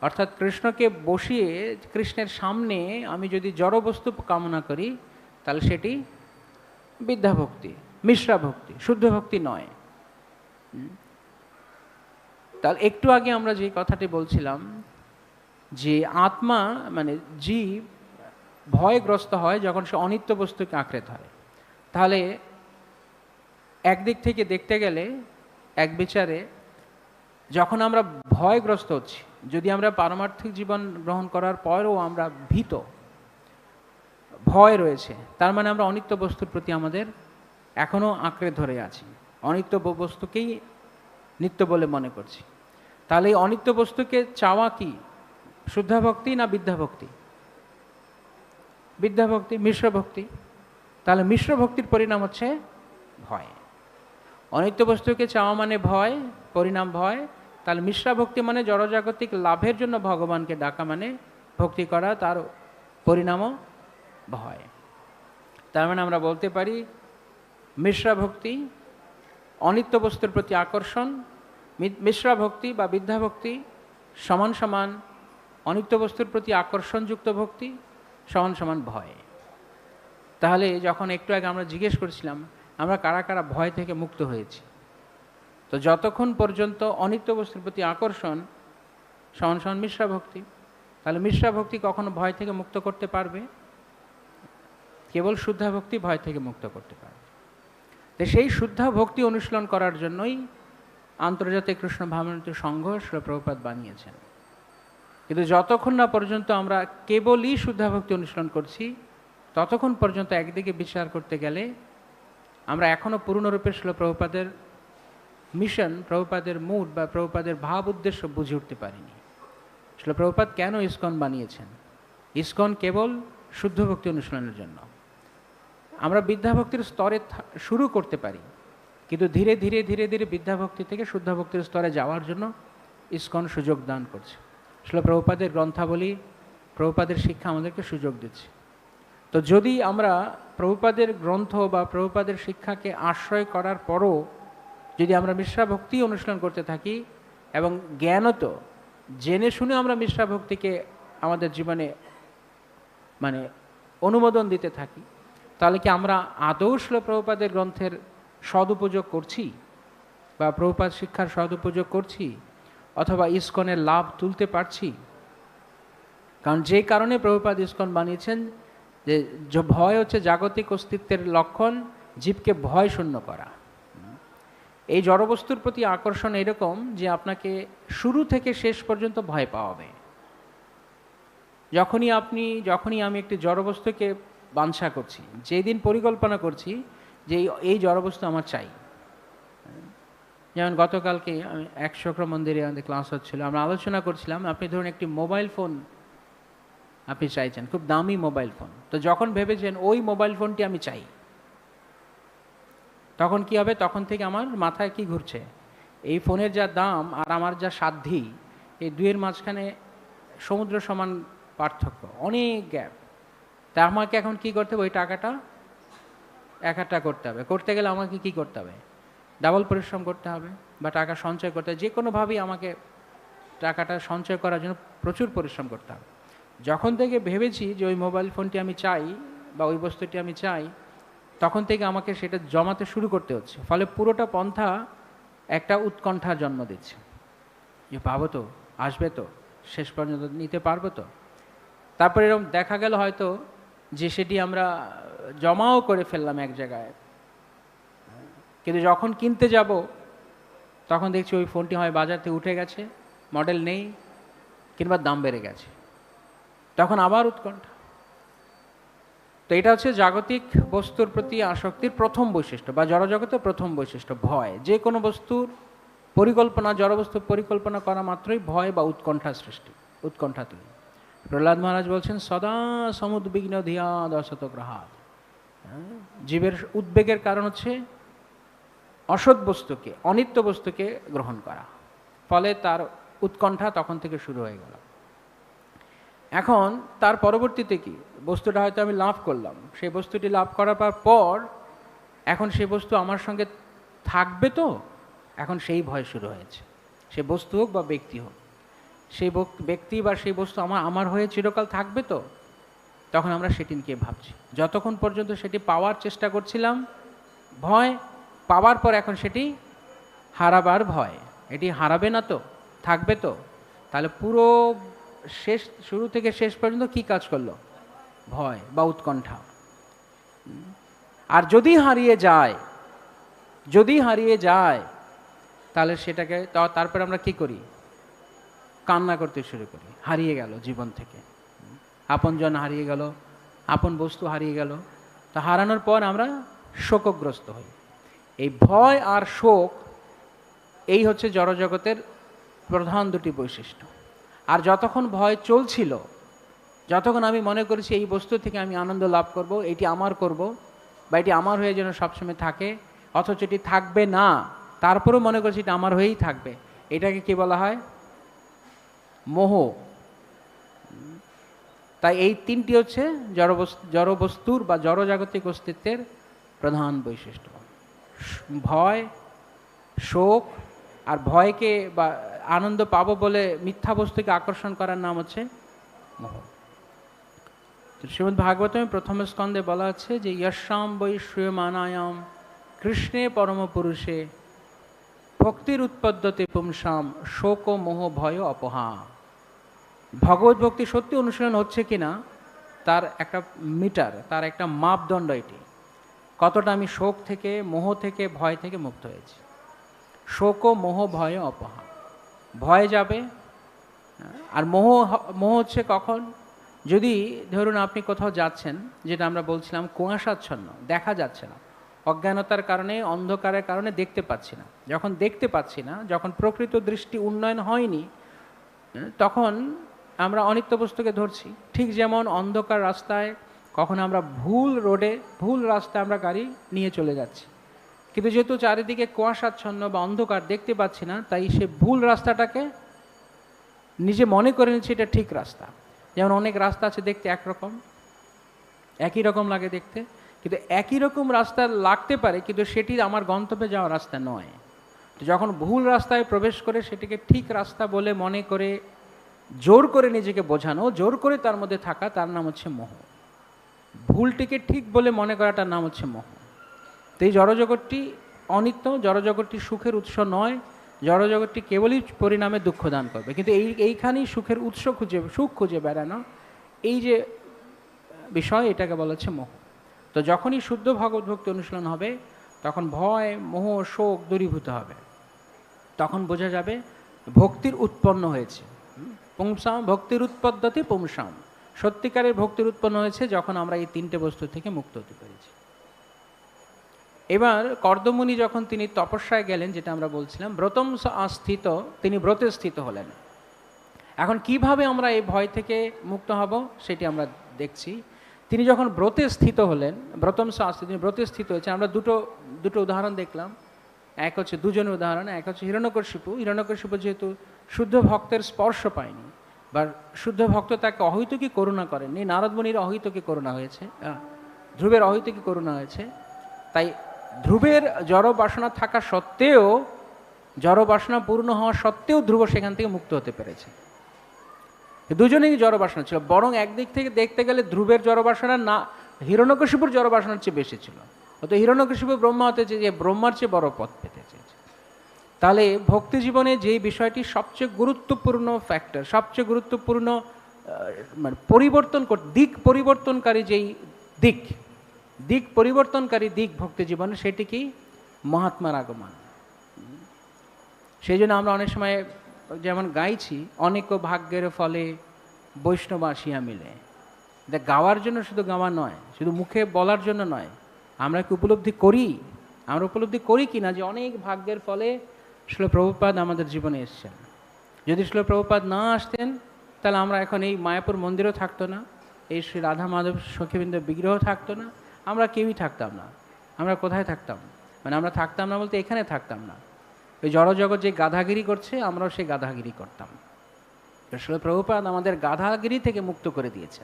অর্থাৎ কৃষ্ণকে বসিয়ে কৃষ্ণের সামনে আমি যদি জড় বস্তু কামনা করি তাহলে সেটি বিদ্যা ভক্তি, মিশ্রা ভক্তি, শুদ্ধ ভক্তি নয়। তাহলে একটু আগে আমরা যে কথাটি বলছিলাম যে আত্মা মানে জীব ভয়গ্রস্ত হয় যখন সে অনিত্য বস্তুকে আঁকড়ে ধরে। তাহলে একদিক থেকে দেখতে গেলে এক বিচারে যখন আমরা ভয়গ্রস্ত হচ্ছি, যদি আমরা পারমার্থিক জীবন গ্রহণ করার পরেও আমরা ভীত, ভয় রয়েছে, তার মানে আমরা অনিত্য বস্তুর প্রতি আমাদের এখনও আঁকড়ে ধরে আছি, অনিত্য বস্তুকেই নিত্য বলে মনে করছি। তাহলে এই অনিত্য বস্তুকে চাওয়া কি শুদ্ধা ভক্তি না বিদ্যা ভক্তি? বিদ্যা ভক্তি, মিশ্র ভক্তি। তাহলে মিশ্র ভক্তির পরিণাম হচ্ছে ভয়। অনিত্য বস্তুকে চাওয়া মানে ভয়, পরিণাম ভয়। তাহলে মিশ্রা ভক্তি মানে জড়জাগতিক লাভের জন্য ভগবানকে ডাকা মানে ভক্তি করা, তার পরিণামও ভয়। তার মানে আমরা বলতে পারি মিশ্রা ভক্তি অনিত্য বস্তুর প্রতি আকর্ষণ, মিশ্রা ভক্তি বা বিদ্যা ভক্তি সমান সমান অনিত্য বস্তুর প্রতি আকর্ষণযুক্ত ভক্তি সমান সমান ভয়। তাহলে যখন একটু আগে আমরা জিজ্ঞেস করছিলাম আমরা কারা কারা ভয় থেকে মুক্ত হয়েছি, তো যতক্ষণ পর্যন্ত অনিত্য বস্তুর প্রতি আকর্ষণ সমান সমান মিশ্রা ভক্তি, তাহলে মিশ্রা ভক্তি কখনো ভয় থেকে মুক্ত করতে পারবে? কেবল শুদ্ধা ভক্তি ভয় থেকে মুক্ত করতে পারবে। তো সেই শুদ্ধা ভক্তি অনুশীলন করার জন্যই আন্তর্জাতিক কৃষ্ণ ভাবনামৃত সংঘ শ্রীল প্রভুপাদ বানিয়েছেন। কিন্তু যতক্ষণ না পর্যন্ত আমরা কেবলই শুদ্ধা ভক্তি অনুশীলন করছি ততক্ষণ পর্যন্ত একদিকে বিচার করতে গেলে আমরা এখনও পূর্ণরূপে শ্রীল প্রভুপাদের মিশন, প্রভুপাদের মুড বা প্রভুপাদের ভাব উদ্দেশ্য বুঝে উঠতে পারিনি। শ্রীল প্রভুপাদ কেন ইসকন বানিয়েছেন? ইসকন কেবল শুদ্ধ ভক্তি অনুশীলনের জন্য। আমরা বিদ্যাভক্তির স্তরে শুরু করতে পারি, কিন্তু ধীরে ধীরে ধীরে ধীরে বিদ্যাভক্তি থেকে শুদ্ধ ভক্তির স্তরে যাওয়ার জন্য ইসকন সুযোগ দান করছে। শ্রীল প্রভুপাদের গ্রন্থাবলী, প্রভুপাদের শিক্ষা আমাদেরকে সুযোগ দিচ্ছে। তো যদি আমরা প্রভুপাদের গ্রন্থ বা প্রভুপাদের শিক্ষাকে আশ্রয় করার পরও যদি আমরা মিশ্রা ভক্তি অনুশীলন করতে থাকি এবং জ্ঞানত জেনে শুনে আমরা মিশ্রা ভক্তিকে আমাদের জীবনে মানে অনুমোদন দিতে থাকি, তাহলে কি আমরা আদৌ শ্রীল প্রভুপাদের গ্রন্থের সদুপযোগ করছি বা প্রভুপাদ শিক্ষার সদুপযোগ করছি অথবা ইসকনের লাভ তুলতে পারছি? কারণ যে কারণে প্রভুপাদ ইসকন বানিয়েছেন যে ভয় হচ্ছে জাগতিক অস্তিত্বের লক্ষণ, জীবকে ভয় শূন্য করা। এই জড়বস্তুর প্রতি আকর্ষণ এরকম যে আপনাকে শুরু থেকে শেষ পর্যন্ত ভয় পাওয়াবে। যখনই আমি একটি জড়বস্তুকে বাঞ্ছা করছি, যেদিন পরিকল্পনা করছি যে এই জড়বস্তু আমার চাই, যেমন গতকালকে আমি 100 মন্দিরে আমাদের ক্লাস হচ্ছিল, আমরা আলোচনা করছিলাম, আপনি ধরুন একটি মোবাইল ফোন আপনি চাইছেন, খুব দামি মোবাইল ফোন, তো যখন ভেবেছেন ওই মোবাইল ফোনটি আমি চাই, তখন কি হবে? তখন থেকে আমার মাথায় কি ঘুরছে, এই ফোনের যা দাম আর আমার যা সাধ্যি, এই দুইয়ের মাঝখানে সমুদ্র সমান পার্থক্য, অনেক গ্যাপ। তা আমাকে এখন কি করতে হবে? ওই টাকাটা একটা করতে হবে। করতে গেলে আমাকে কি করতে হবে? ডাবল পরিশ্রম করতে হবে বা টাকা সঞ্চয় করতে হবে। যে কোনোভাবেই আমাকে টাকাটা সঞ্চয় করার জন্য প্রচুর পরিশ্রম করতে হবে। যখন থেকে ভেবেছি যে ওই মোবাইল ফোনটি আমি চাই বা ওই বস্তুটি আমি চাই, তখন থেকে আমাকে সেটা জমাতে শুরু করতে হচ্ছে। ফলে পুরোটা পন্থা একটা উৎকণ্ঠা জন্ম দিচ্ছে, যে পাবো তো, আসবে তো, শেষ পর্যন্ত নিতে পারবো তো। তারপরে এরকম দেখা গেল হয়তো যে সেটি আমরা জমাও করে ফেললাম এক জায়গায়, কিন্তু যখন কিনতে যাব তখন দেখছি ওই ফোনটি হয় বাজার থেকে উঠে গেছে, মডেল নেই, কিংবা দাম বেড়ে গেছে, তখন আবার উৎকণ্ঠা। তো এটা হচ্ছে জাগতিক বস্তুর প্রতি আসক্তির প্রথম বৈশিষ্ট্য বা জড়জগতের প্রথম বৈশিষ্ট্য, ভয়। যে কোনো বস্তুর পরিকল্পনা, জড়বস্তুর পরিকল্পনা করা মাত্রই ভয় বা উৎকণ্ঠা সৃষ্টি, উৎকণ্ঠা তৈরি। প্রহ্লাদ মহারাজ বলছেন, সদা সমুদ্বিগ্ন ধিয়া দশত গ্রহাৎ। জীবের উদ্বেগের কারণ হচ্ছে অসৎ বস্তুকে, অনিত্য বস্তুকে গ্রহণ করা, ফলে তার উৎকণ্ঠা তখন থেকে শুরু হয়ে গেল। এখন তার পরবর্তীতে কি, বস্তুটা হয়তো আমি লাভ করলাম, সেই বস্তুটি লাভ করার পর এখন সেই বস্তু আমার সঙ্গে থাকবে তো, এখন সেই ভয় শুরু হয়েছে। সে বস্তু হোক বা ব্যক্তি হোক, সেই ব্যক্তি বা সেই বস্তু আমার হয়ে চিরকাল থাকবে তো, তখন আমরা সেটি নিয়ে ভাবছি। যতক্ষণ পর্যন্ত সেটি পাওয়ার চেষ্টা করছিলাম ভয়, পাওয়ার পর এখন সেটি হারাবার ভয়। এটি হারাবে না তো, থাকবে তো, তাহলে পুরো শুরু থেকে শেষ পর্যন্ত কি কাজ করলো? ভয় বা উৎকণ্ঠা। আর যদি হারিয়ে যায় তাহলে সেটাকে তারপর আমরা কি করি? কান্না করতে শুরু করি, হারিয়ে গেল জীবন থেকে, আপনজন হারিয়ে গেল, আপন বস্তু হারিয়ে গেল। তা হারানোর পর আমরা শোকগ্রস্ত হই। এই ভয় আর শোক, এই হচ্ছে জড়জগতের প্রধান দুটি বৈশিষ্ট্য। আর যতক্ষণ ভয় চলছিল, যতক্ষণ আমি মনে করেছি এই বস্তু থেকে আমি আনন্দ লাভ করব, এটি আমার করব বা এটি আমার হয়ে যেন সবসময় থাকে, অথচ এটি থাকবে না, তারপরেও মনে করছি এটা আমার হয়েই থাকবে, এটাকে কি বলা হয়? মোহ। তাই এই তিনটি হচ্ছে জড়বস্তুর বা জড়জাগতিক অস্তিত্বের প্রধান বৈশিষ্ট্য: ভয়, শোক। আর ভয়কে বা আনন্দ পাবো বলে মিথ্যা বস্তুকে আকর্ষণ করার নাম হচ্ছে মোহ। শ্রীমদ্ ভাগবতমে প্রথম স্কন্ধে বলা আছে যে যশাম বৈ শ্রীয়মানায়াম কৃষ্ণে পরম পুরুষে ভক্তির উৎপদ্যতে পুংসাম শোক মোহ ভয় অপহা। ভগবত ভক্তি সত্যি অনুশীলন হচ্ছে কিনা তার একটা মিটার, তার একটা মাপদণ্ড এটি, কতটা আমি শোক থেকে, মোহ থেকে, ভয় থেকে মুক্ত হয়েছি। শোক মোহ ভয় অপহা, ভয় যাবে। আর মোহ হচ্ছে কখন? যদি ধরুন আপনি কোথাও যাচ্ছেন, যেটা আমরা বলছিলাম কুয়াশাচ্ছন্ন, দেখা যাচ্ছে না, অজ্ঞানতার কারণে, অন্ধকারের কারণে দেখতে পাচ্ছি না। যখন দেখতে পাচ্ছি না, যখন প্রকৃত দৃষ্টি উন্নয়ন হয়নি, তখন আমরা অনিত্য বস্তুকে ধরছি। ঠিক যেমন অন্ধকার রাস্তায় কখন আমরা ভুল রোডে, ভুল রাস্তায় আমরা গাড়ি নিয়ে চলে যাচ্ছি, কিন্তু যেহেতু চারিদিকে কুয়াশাচ্ছন্ন বা অন্ধকার, দেখতে পাচ্ছি না, তাই সে ভুল রাস্তাটাকে নিজে মনে করে নিচ্ছে এটা ঠিক রাস্তা। যেমন অনেক রাস্তা আছে দেখতে একরকম, একই রকম লাগে দেখতে, কিন্তু একই রকম রাস্তা লাগতে পারে, কিন্তু সেটি আমার গন্তব্যে যাওয়ার রাস্তা নয়। তো যখন ভুল রাস্তায় প্রবেশ করে সেটিকে ঠিক রাস্তা বলে মনে করে, জোর করে নিজেকে বোঝানো, জোর করে তার মধ্যে থাকা, তার নাম হচ্ছে মোহ। ভুলটিকে ঠিক বলে মনে করাটার নাম হচ্ছে মোহ। তো এই জড়জগৎটি অনিত্য, জড়জগৎটি সুখের উৎস নয়, জড়জগৎটি কেবলই পরিণামে দুঃখ দান করবে, কিন্তু এইখানেই সুখের উৎস সুখ খুঁজে বেড়ানো, এই যে বিষয়, এটাকে বলা হচ্ছে মোহ। তো যখনই শুদ্ধ ভগবত ভক্তি অনুশীলন হবে, তখন ভয়, মোহ, শোক দূরীভূত হবে। তখন বোঝা যাবে ভক্তির উৎপন্ন হয়েছে। পুংসাম ভক্তির উৎপদ্যতে পুংসাম, সত্যিকারের ভক্তির উৎপন্ন হয়েছে যখন আমরা এই তিনটে বস্তু থেকে মুক্ত হতে পেরেছি। এবার কর্দমুনি যখন তিনি তপস্যায় গেলেন, যেটা আমরা বলছিলাম, ব্রতম স্থিত, তিনি ব্রতে স্থিত হলেন। এখন কিভাবে আমরা এই ভয় থেকে মুক্ত হব সেটি আমরা দেখছি। তিনি যখন ব্রতে স্থিত হলেন, ব্রতম স্থিত, তিনি ব্রতে স্থিত হয়েছে, আমরা দুটো উদাহরণ দেখলাম। এক হচ্ছে দুজনের উদাহরণ, এক হচ্ছে হিরণ্যকশিপু। হিরণ্যকশিপু যেহেতু শুদ্ধ ভক্তের স্পর্শ পায়নি, বা শুদ্ধ ভক্ত তাকে অহৈতুকী করুণা করেননি, নারদ মুনির অহৈতুকী করুণা হয়েছে, ধ্রুবের অহৈতুকী করুণা হয়েছে, তাই ধ্রুবের জড় বাসনা থাকা সত্ত্বেও, জড় বাসনা পূর্ণ হওয়া সত্ত্বেও ধ্রুব সেখান থেকে মুক্ত হতে পেরেছে। দুজনেই জড় বাসনা ছিল, বরং একদিক থেকে দেখতে গেলে ধ্রুবের জড় বাসনা না হিরণ্যকশিপুর জড় বাসনার চেয়ে বেশি ছিল। তো হিরণ্যকশিপু ব্রহ্মা হতে চেয়ে ব্রহ্মার চেয়ে বড় পথ পেতে চেয়েছে। তাহলে ভক্তি জীবনে যেই বিষয়টি সবচেয়ে গুরুত্বপূর্ণ ফ্যাক্টর, সবচেয়ে গুরুত্বপূর্ণ মানে দিক পরিবর্তনকারী যেই দিক পরিবর্তনকারী দিক ভক্তি জীবনে, সেটি কি? মহাত্মার আগমন। সেই জন্য আমরা অনেক সময় যেমন গাইছি, অনেক ভাগ্যের ফলে বৈষ্ণব আসিয়া মিলে। গাওয়ার জন্য শুধু গাওয়া নয়, শুধু মুখে বলার জন্য নয়, আমরা কি উপলব্ধি করি কি না যে অনেক ভাগ্যের ফলে শ্রীল প্রভুপাদ আমাদের জীবনে এসছেন। যদি শ্রীল প্রভুপাদ না আসতেন, তাহলে আমরা এখন এই মায়াপুর মন্দিরও থাকতো না, এই শ্রী রাধা মাধব সখীবৃন্দ বিগ্রহ থাকতো না, আমরা কেউই থাকতাম না। আমরা কোথায় থাকতাম? মানে আমরা থাকতাম না বলতে এখানে থাকতাম না। ওই জড়জগৎ যে গাধাগিরি করছে, আমরাও সেই গাধাগিরি করতাম। শ্রীল প্রভুপাদ আমাদের গাধাগিরি থেকে মুক্ত করে দিয়েছে,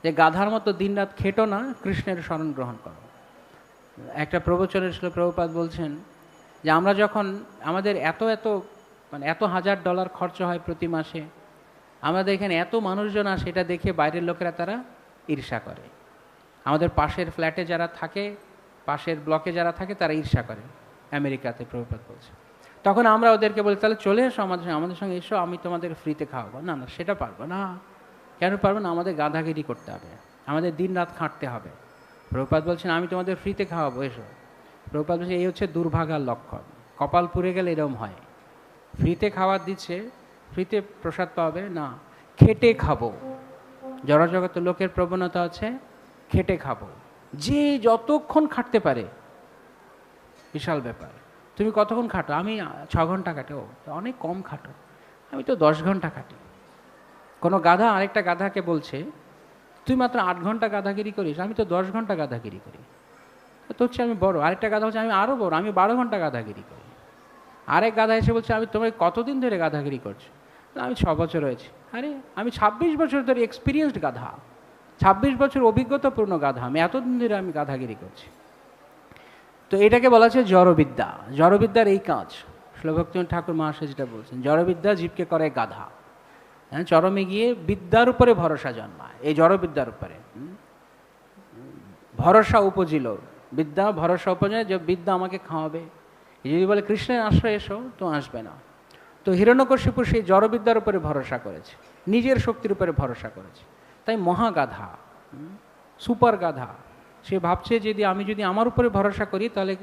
যে গাধার মতো দিনরাত খেটো না, কৃষ্ণের শরণ গ্রহণ করো। একটা প্রবচনে শ্রীল প্রভুপাদ বলছেন যে আমরা যখন আমাদের এত $1000 খরচ হয় প্রতি মাসে, আমাদের এখানে এত মানুষজন আসে, এটা দেখে বাইরের লোকেরা তারা ঈর্ষা করে। আমাদের পাশের ফ্ল্যাটে যারা থাকে, পাশের ব্লকে যারা থাকে, তারা ঈর্ষা করে। আমেরিকাতে প্রভুপাদ বলছে। তখন আমরা ওদেরকে বলি, তাহলে চলে এসো আমাদের সঙ্গে এসো, আমি তোমাদের ফ্রিতে খাওয়াবো। না, সেটা পারবো না। কেন পারবো না? আমাদের গাধাগিরি করতে হবে, আমাদের দিন রাত খাটতে হবে। প্রভুপাদ বলছেন, আমি তোমাদের ফ্রিতে খাওয়াবো, এসো। প্রভুপাদ বলছেন, এই হচ্ছে দুর্ভাগার লক্ষণ। কপাল পুড়ে গেলে এরকম হয়। ফ্রিতে খাবার দিচ্ছে, ফ্রিতে প্রসাদ পাবে না, খেটে খাবো। জড়জগতে লোকের প্রবণতা আছে খেটে খাবো, যে যতক্ষণ খাটতে পারে। বিশাল ব্যাপার। তুমি কতক্ষণ খাটো? আমি 6 ঘন্টা খাটো। অনেক কম খাটো, আমি তো 10 ঘন্টা খাটি। কোনো গাধা আরেকটা গাধাকে বলছে, তুই মাত্র 8 ঘন্টা গাধাগিরি করিস, আমি তো 10 ঘন্টা গাধাগিরি করি। তো হচ্ছে আমি বড়। আরেকটা গাধা হচ্ছে, আমি আরও বড়, আমি 12 ঘন্টা গাধাগিরি করি। আরেক গাধা এসে বলছে, আমি তোমায় কতদিন ধরে গাধাগিরি করছো? আমি 6 বছর হয়েছে। আরে আমি 26 বছর ধরে এক্সপিরিয়েন্সড গাধা, 26 বছর অভিজ্ঞতাপূর্ণ গাধা, আমি এতদিন ধরে আমি গাধাগিরি করছি। তো এটাকে বলা হচ্ছে জড়বিদ্যা। জড়বিদ্যার এই কাজ শ্রীভক্তিনাথ ঠাকুর মহাশয় যেটা বলছেন, জড়বিদ্যা জীবকে করে গাধা। হ্যাঁ, চরমে গিয়ে বিদ্যার উপরে ভরসা জন্মায়, এই জড়বিদ্যার উপরে ভরসা উপজিল। বিদ্যা ভরসা উপজয়, যে বিদ্যা আমাকে খাওয়াবে। যদি বলে কৃষ্ণের আশ্রয় এসো, তো আসবে না। তো হিরণ্যকশিপু সেই জড়বিদ্যার উপরে ভরসা করেছে, নিজের শক্তির উপরে ভরসা করেছে, তাই মহাগাধা, সুপার গাধা। সে ভাবছে আমি যদি আমার উপরে ভরসা করি, তাহলে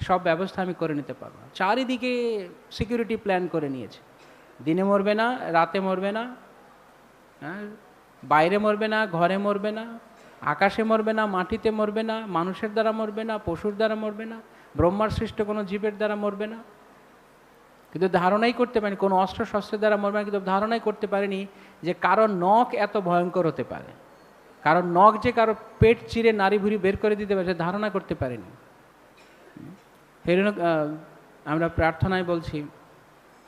সব ব্যবস্থা আমি করে নিতে পারবো। চারিদিকে সিকিউরিটি প্ল্যান করে নিয়েছে। দিনে মরবে না, রাতে মরবে না, হ্যাঁ, বাইরে মরবে না, ঘরে মরবে না, আকাশে মরবে না, মাটিতে মরবে না, মানুষের দ্বারা মরবে না, পশুর দ্বারা মরবে না, ব্রহ্মার সৃষ্ট কোনো জীবের দ্বারা মরবে না। কিন্তু ধারণাই করতে পারেনি, কোনো অস্ত্র শস্ত্রের দ্বারা মরবে না। কিন্তু ধারণাই করতে পারেনি যে কারো নখ এত ভয়ঙ্কর হতে পারে, কারণ নখ যে কারো পেট চিরে নাড়ি ভুড়ি বের করে দিতে পারে, ধারণা করতে পারেনি। আমরা প্রার্থনায় বলছি,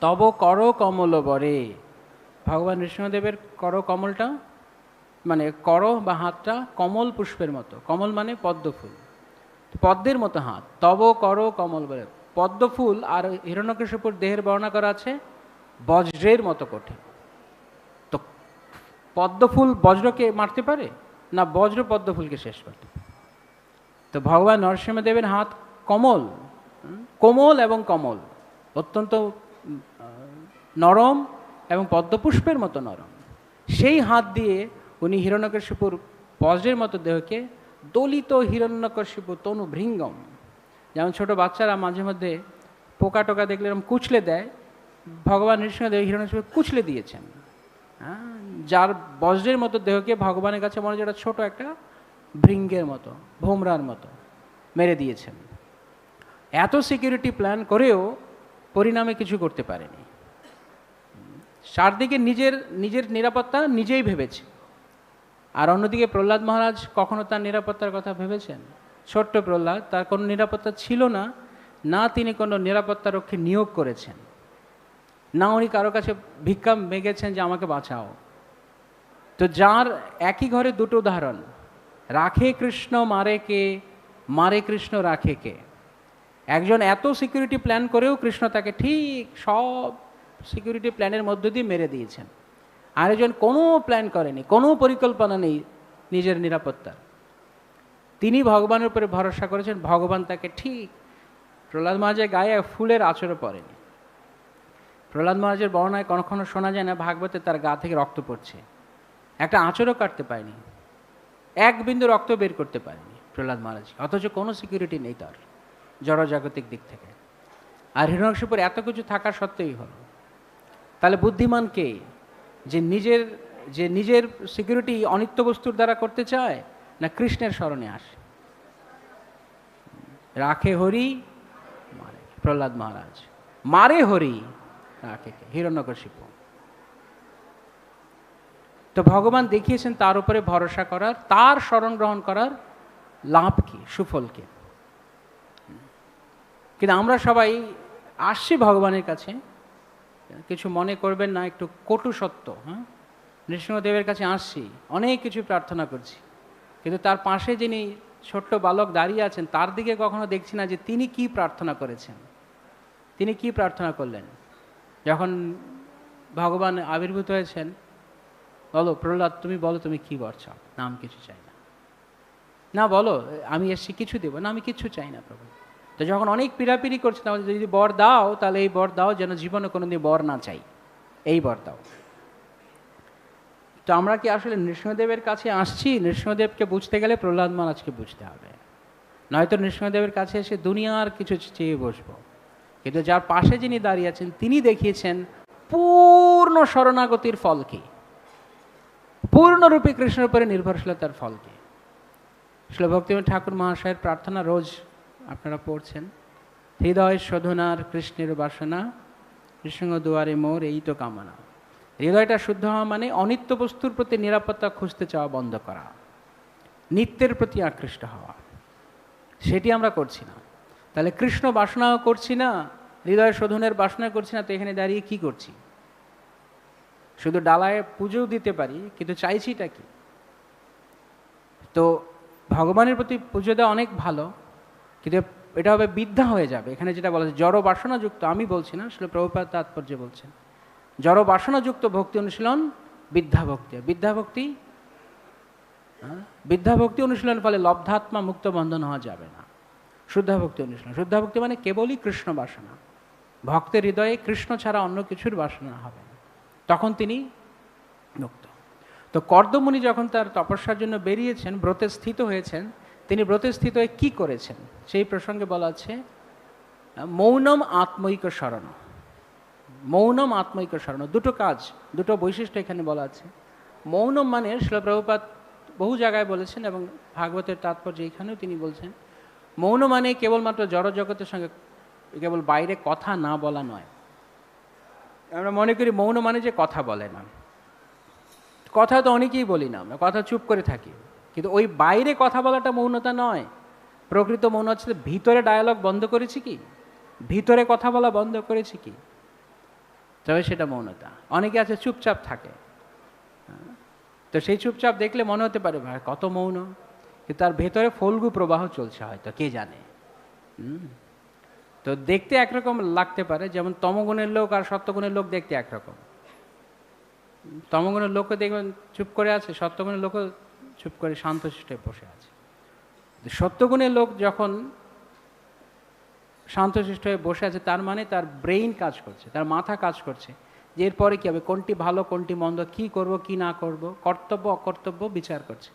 তব কর কমল বরে। ভগবান নৃসিংহদেবের কর কমলটা মানে কর বা হাতটা কমল পুষ্পের মতো। কমল মানে পদ্মফুল, পদ্মের মতো হাত। তব কর কমল বরে। পদ্মফুল আর হিরণ্যকশিপুর দেহের বর্ণনা করা আছে বজ্রের মতো কঠিন। তো পদ্মফুল বজ্রকে মারতে পারে না, বজ্র পদ্মফুলকে শেষ করতে পারে। তো ভগবান নরসিংহদেবের হাত কমল, কোমল এবং কমল, অত্যন্ত নরম এবং পদ্মপুষ্পের মতো নরম। সেই হাত দিয়ে উনি হিরণ্যকশিপুর বজ্রের মতো দেহকে দলিত হিরণ্যকশিপু তনু ভৃঙ্গম, যেমন ছোট বাচ্চারা মাঝে মধ্যে পোকা টোকা দেখলে এরকম কুচলে দেয়, ভগবান নৃসিংহদেব হিরণ্যকশিপু কুচলে দিয়েছেন। হ্যাঁ, যার বজ্রের মতো দেহকে ভগবানের কাছে মনে হচ্ছে ছোট একটা ভৃঙ্গের মতো, ভোমরার মতো মেরে দিয়েছেন। এত সিকিউরিটি প্ল্যান করেও পরিণামে কিছু করতে পারেনি। চারদিকে নিজের নিজের নিরাপত্তা নিজেই ভেবেছে, আর অন্যদিকে প্রহ্লাদ মহারাজ কখনো তার নিরাপত্তার কথা ভেবেছেন? ছোট্ট প্রহ্লাদ, তার কোনো নিরাপত্তা ছিল না, না তিনি কোনো নিরাপত্তা রক্ষী নিয়োগ করেছেন, না উনি কারো কাছে ভিক্ষা মেগেছেন যে আমাকে বাঁচাও। তো যার একই ঘরে দুটো উদাহরণ, রাখে কৃষ্ণ মারে কে, মারে কৃষ্ণ রাখে কে। একজন এত সিকিউরিটি প্ল্যান করেও কৃষ্ণ তাকে ঠিক সব সিকিউরিটি প্ল্যানের মধ্য দিয়ে মেরে দিয়েছেন। আরেকজন কোনো প্ল্যান করেনি, কোনো পরিকল্পনা নেই নিজের নিরাপত্তার, তিনি ভগবানের উপরে ভরসা করেছেন, ভগবান তাকে ঠিক। প্রহ্লাদ মহারাজের গায়ে ফুলের আঁচড়ও পড়েনি। প্রহ্লাদ মহারাজের বর্ণনায় কখনো শোনা যায় না ভাগবতে তার গা থেকে রক্ত পড়ছে, একটা আঁচড়ও কাটতে পারেনি, এক বিন্দু রক্ত বের করতে পারেনি প্রহ্লাদ মহারাজ, অথচ কোনো সিকিউরিটি নেই তার জড়জাগতিক দিক থেকে। আর হিরণ্যকশিপুর এত কিছু থাকা সত্ত্বেই হলো। তাহলে বুদ্ধিমান কে, যে নিজের সিকিউরিটি অনিত্য বস্তুর দ্বারা করতে চায়, না কৃষ্ণের স্মরণে আসে? রাখে হরি মারে, প্রহ্লাদ মহারাজ মারে হরি, রাখে কে? হিরণ্যকশিপু। তো ভগবান দেখিয়েছেন তার উপরে ভরসা করার, তার শরণ গ্রহণ করার লাভ কি, সুফল কি। কিন্তু আমরা সবাই আসছি ভগবানের কাছে, কিছু মনে করবেন না, একটু কটু সত্য। হ্যাঁ, নৃসিংহদেবের কাছে আসছি, অনেক কিছু প্রার্থনা করছি, কিন্তু তার পাশে যিনি ছোট্ট বালক দাঁড়িয়ে আছেন তার দিকে কখনো দেখছি না যে তিনি কি প্রার্থনা করেছেন, তিনি কি প্রার্থনা করলেন। যখন ভগবান আবির্ভূত হয়েছেন, বলো প্রহ্লাদ, তুমি বলো তুমি কি বর চাও? না আমি কিছু চাই না। না বলো, আমি এসছি কিছু দেবো না, আমি কিছু চাই না প্রভু। তো যখন অনেক পিড়াপিড়ি করছে, তাহলে যদি বর দাও তাহলে এই বর দাও যেন জীবনে কোনোদিন বর না চাই, এই বর দাও। তো আমরা কি আসলে নৃসিংহদেবের কাছে আসছি? নৃসিংহদেবকে বুঝতে গেলে প্রহ্লাদ মহারাজকে বুঝতে হবে, নয়তো নৃসিংহদেবের কাছে এসে দুনিয়ার কিছু চেয়ে বসবো। কিন্তু যার পাশে যিনি দাঁড়িয়ে আছেন তিনি দেখিয়েছেন পূর্ণ শরণাগতির ফল কি, পূর্ণরূপে কৃষ্ণের উপরে নির্ভরশীলতার ফল কি। শ্রী ভক্তিবিনোদ ঠাকুর মহাশয়ের প্রার্থনা রোজ আপনারা পড়ছেন, হৃদয় শোধনার কৃষ্ণের বাসনা, নৃসিংহ দুয়ারে মোর এই তো কামনা। হৃদয়টা শুদ্ধ হওয়া মানে অনিত্য বস্তুর প্রতি নিরাপত্তা খুঁজতে চাওয়া বন্ধ করা, নিত্যের প্রতি আকৃষ্ট হওয়া, সেটি আমরা করছি না। তাহলে কৃষ্ণ বাসনাও করছি না, হৃদয় শোধনের বাসনা করছি না, তো এখানে দাঁড়িয়ে কি করছি? শুধু ডালায় পুজোও দিতে পারি, কিন্তু চাইছিটা কি? তো ভগবানের প্রতি পুজো দেওয়া অনেক ভালো, কিন্তু এটা হবে বিদ্যা হয়ে যাবে। এখানে যেটা বলা যায় জড় বাসনাযুক্ত, আমি বলছি না, আসলে প্রভুপাদ তাৎপর্য বলছেন জড় বাসনাযুক্ত ভক্তি অনুশীলন বিদ্যা ভক্তি। বিদ্যা ভক্তি অনুশীলন ফলে লব্ধাত্মা মুক্ত বন্ধন হওয়া যাবে না। শুদ্ধা ভক্তি অনুশীলন, শুদ্ধা ভক্তি মানে কেবলই কৃষ্ণ বাসনা, ভক্তের হৃদয়ে কৃষ্ণ ছাড়া অন্য কিছুর বাসনা হবে না, তখন তিনি মুক্ত। তো কর্দমুনি যখন তার তপস্যার জন্য বেরিয়েছেন, ব্রতে স্থিত হয়েছেন, তিনি ব্রতে স্থিত হয়ে কী করেছেন সেই প্রসঙ্গে বলা আছে মৌনম আত্মৈক শরণ। মৌনম আত্মৈক শরণ, দুটো কাজ, দুটো বৈশিষ্ট্য এখানে বলা আছে। মৌনম মানে শ্রীল প্রভুপাদ বহু জায়গায় বলেছেন এবং ভাগবতের তাৎপর্য এখানেও তিনি বলছেন, মৌন মানে কেবলমাত্র জড় জগতের সঙ্গে কেবল বাইরে কথা না বলা নয়। আমরা মনে করি মৌন মানে যে কথা বলে না, কথা তো অনেকেই বলি না, আমরা কথা চুপ করে থাকি, কিন্তু ওই বাইরে কথা বলাটা মৌনতা নয়। প্রকৃত মৌন হচ্ছে ভিতরে ডায়ালগ বন্ধ করেছি কি, ভিতরে কথা বলা বন্ধ করেছি কি, তবে সেটা মৌনতা। অনেকে আছে চুপচাপ থাকে, তো সেই চুপচাপ দেখলে মনে হতে পারে ভাই কত মৌন, কিন্তু তার ভেতরে ফল্গু প্রবাহ চলছে হয়তো, কে জানে। তো দেখতে একরকম লাগতে পারে, যেমন তমগুণের লোক আর সত্যগুণের লোক দেখতে একরকম। তমগুণের লোকও দেখবেন চুপ করে আছে, সত্যগুণের লোকও চুপ করে শান্তশিষ্ট বসে আছে। সত্যগুণের লোক যখন শান্তশিষ্ট হয়ে বসে আছে, তার মানে তার ব্রেইন কাজ করছে, তার মাথা কাজ করছে, যে এরপরে কী হবে, কোনটি ভালো কোনটি মন্দ, কী করব কি না করব, কর্তব্য অকর্তব্য বিচার করছে।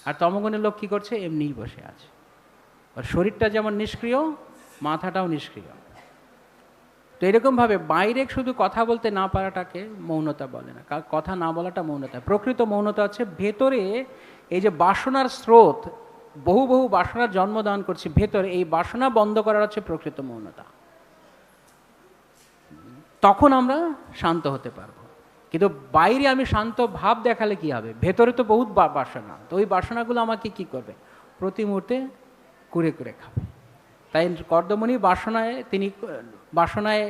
আর তমগুণের লোক কী করছে, এমনিই বসে আছে। আর শরীরটা যেমন নিষ্ক্রিয়, মাথাটাও নিষ্ক্রিয়। তো এরকমভাবে বাইরে শুধু কথা বলতে না পারাটাকে মৌনতা বলে না, কথা না বলাটা মৌনতা। প্রকৃত মৌনতা হচ্ছে ভেতরে এই যে বাসনার স্রোত, বহু বহু বাসনার জন্মদান করছে ভেতরে, এই বাসনা বন্ধ করার হচ্ছে প্রকৃত মৌনতা। তখন আমরা শান্ত হতে পারবো। কিন্তু বাইরে আমি শান্ত ভাব দেখালে কি হবে, ভেতরে তো বহুত বাসনা, তো ওই বাসনাগুলো আমাকে কি করবে, প্রতি মুহূর্তে কুরে কুরে খাবে। তাই কর্দমণি বাসনায়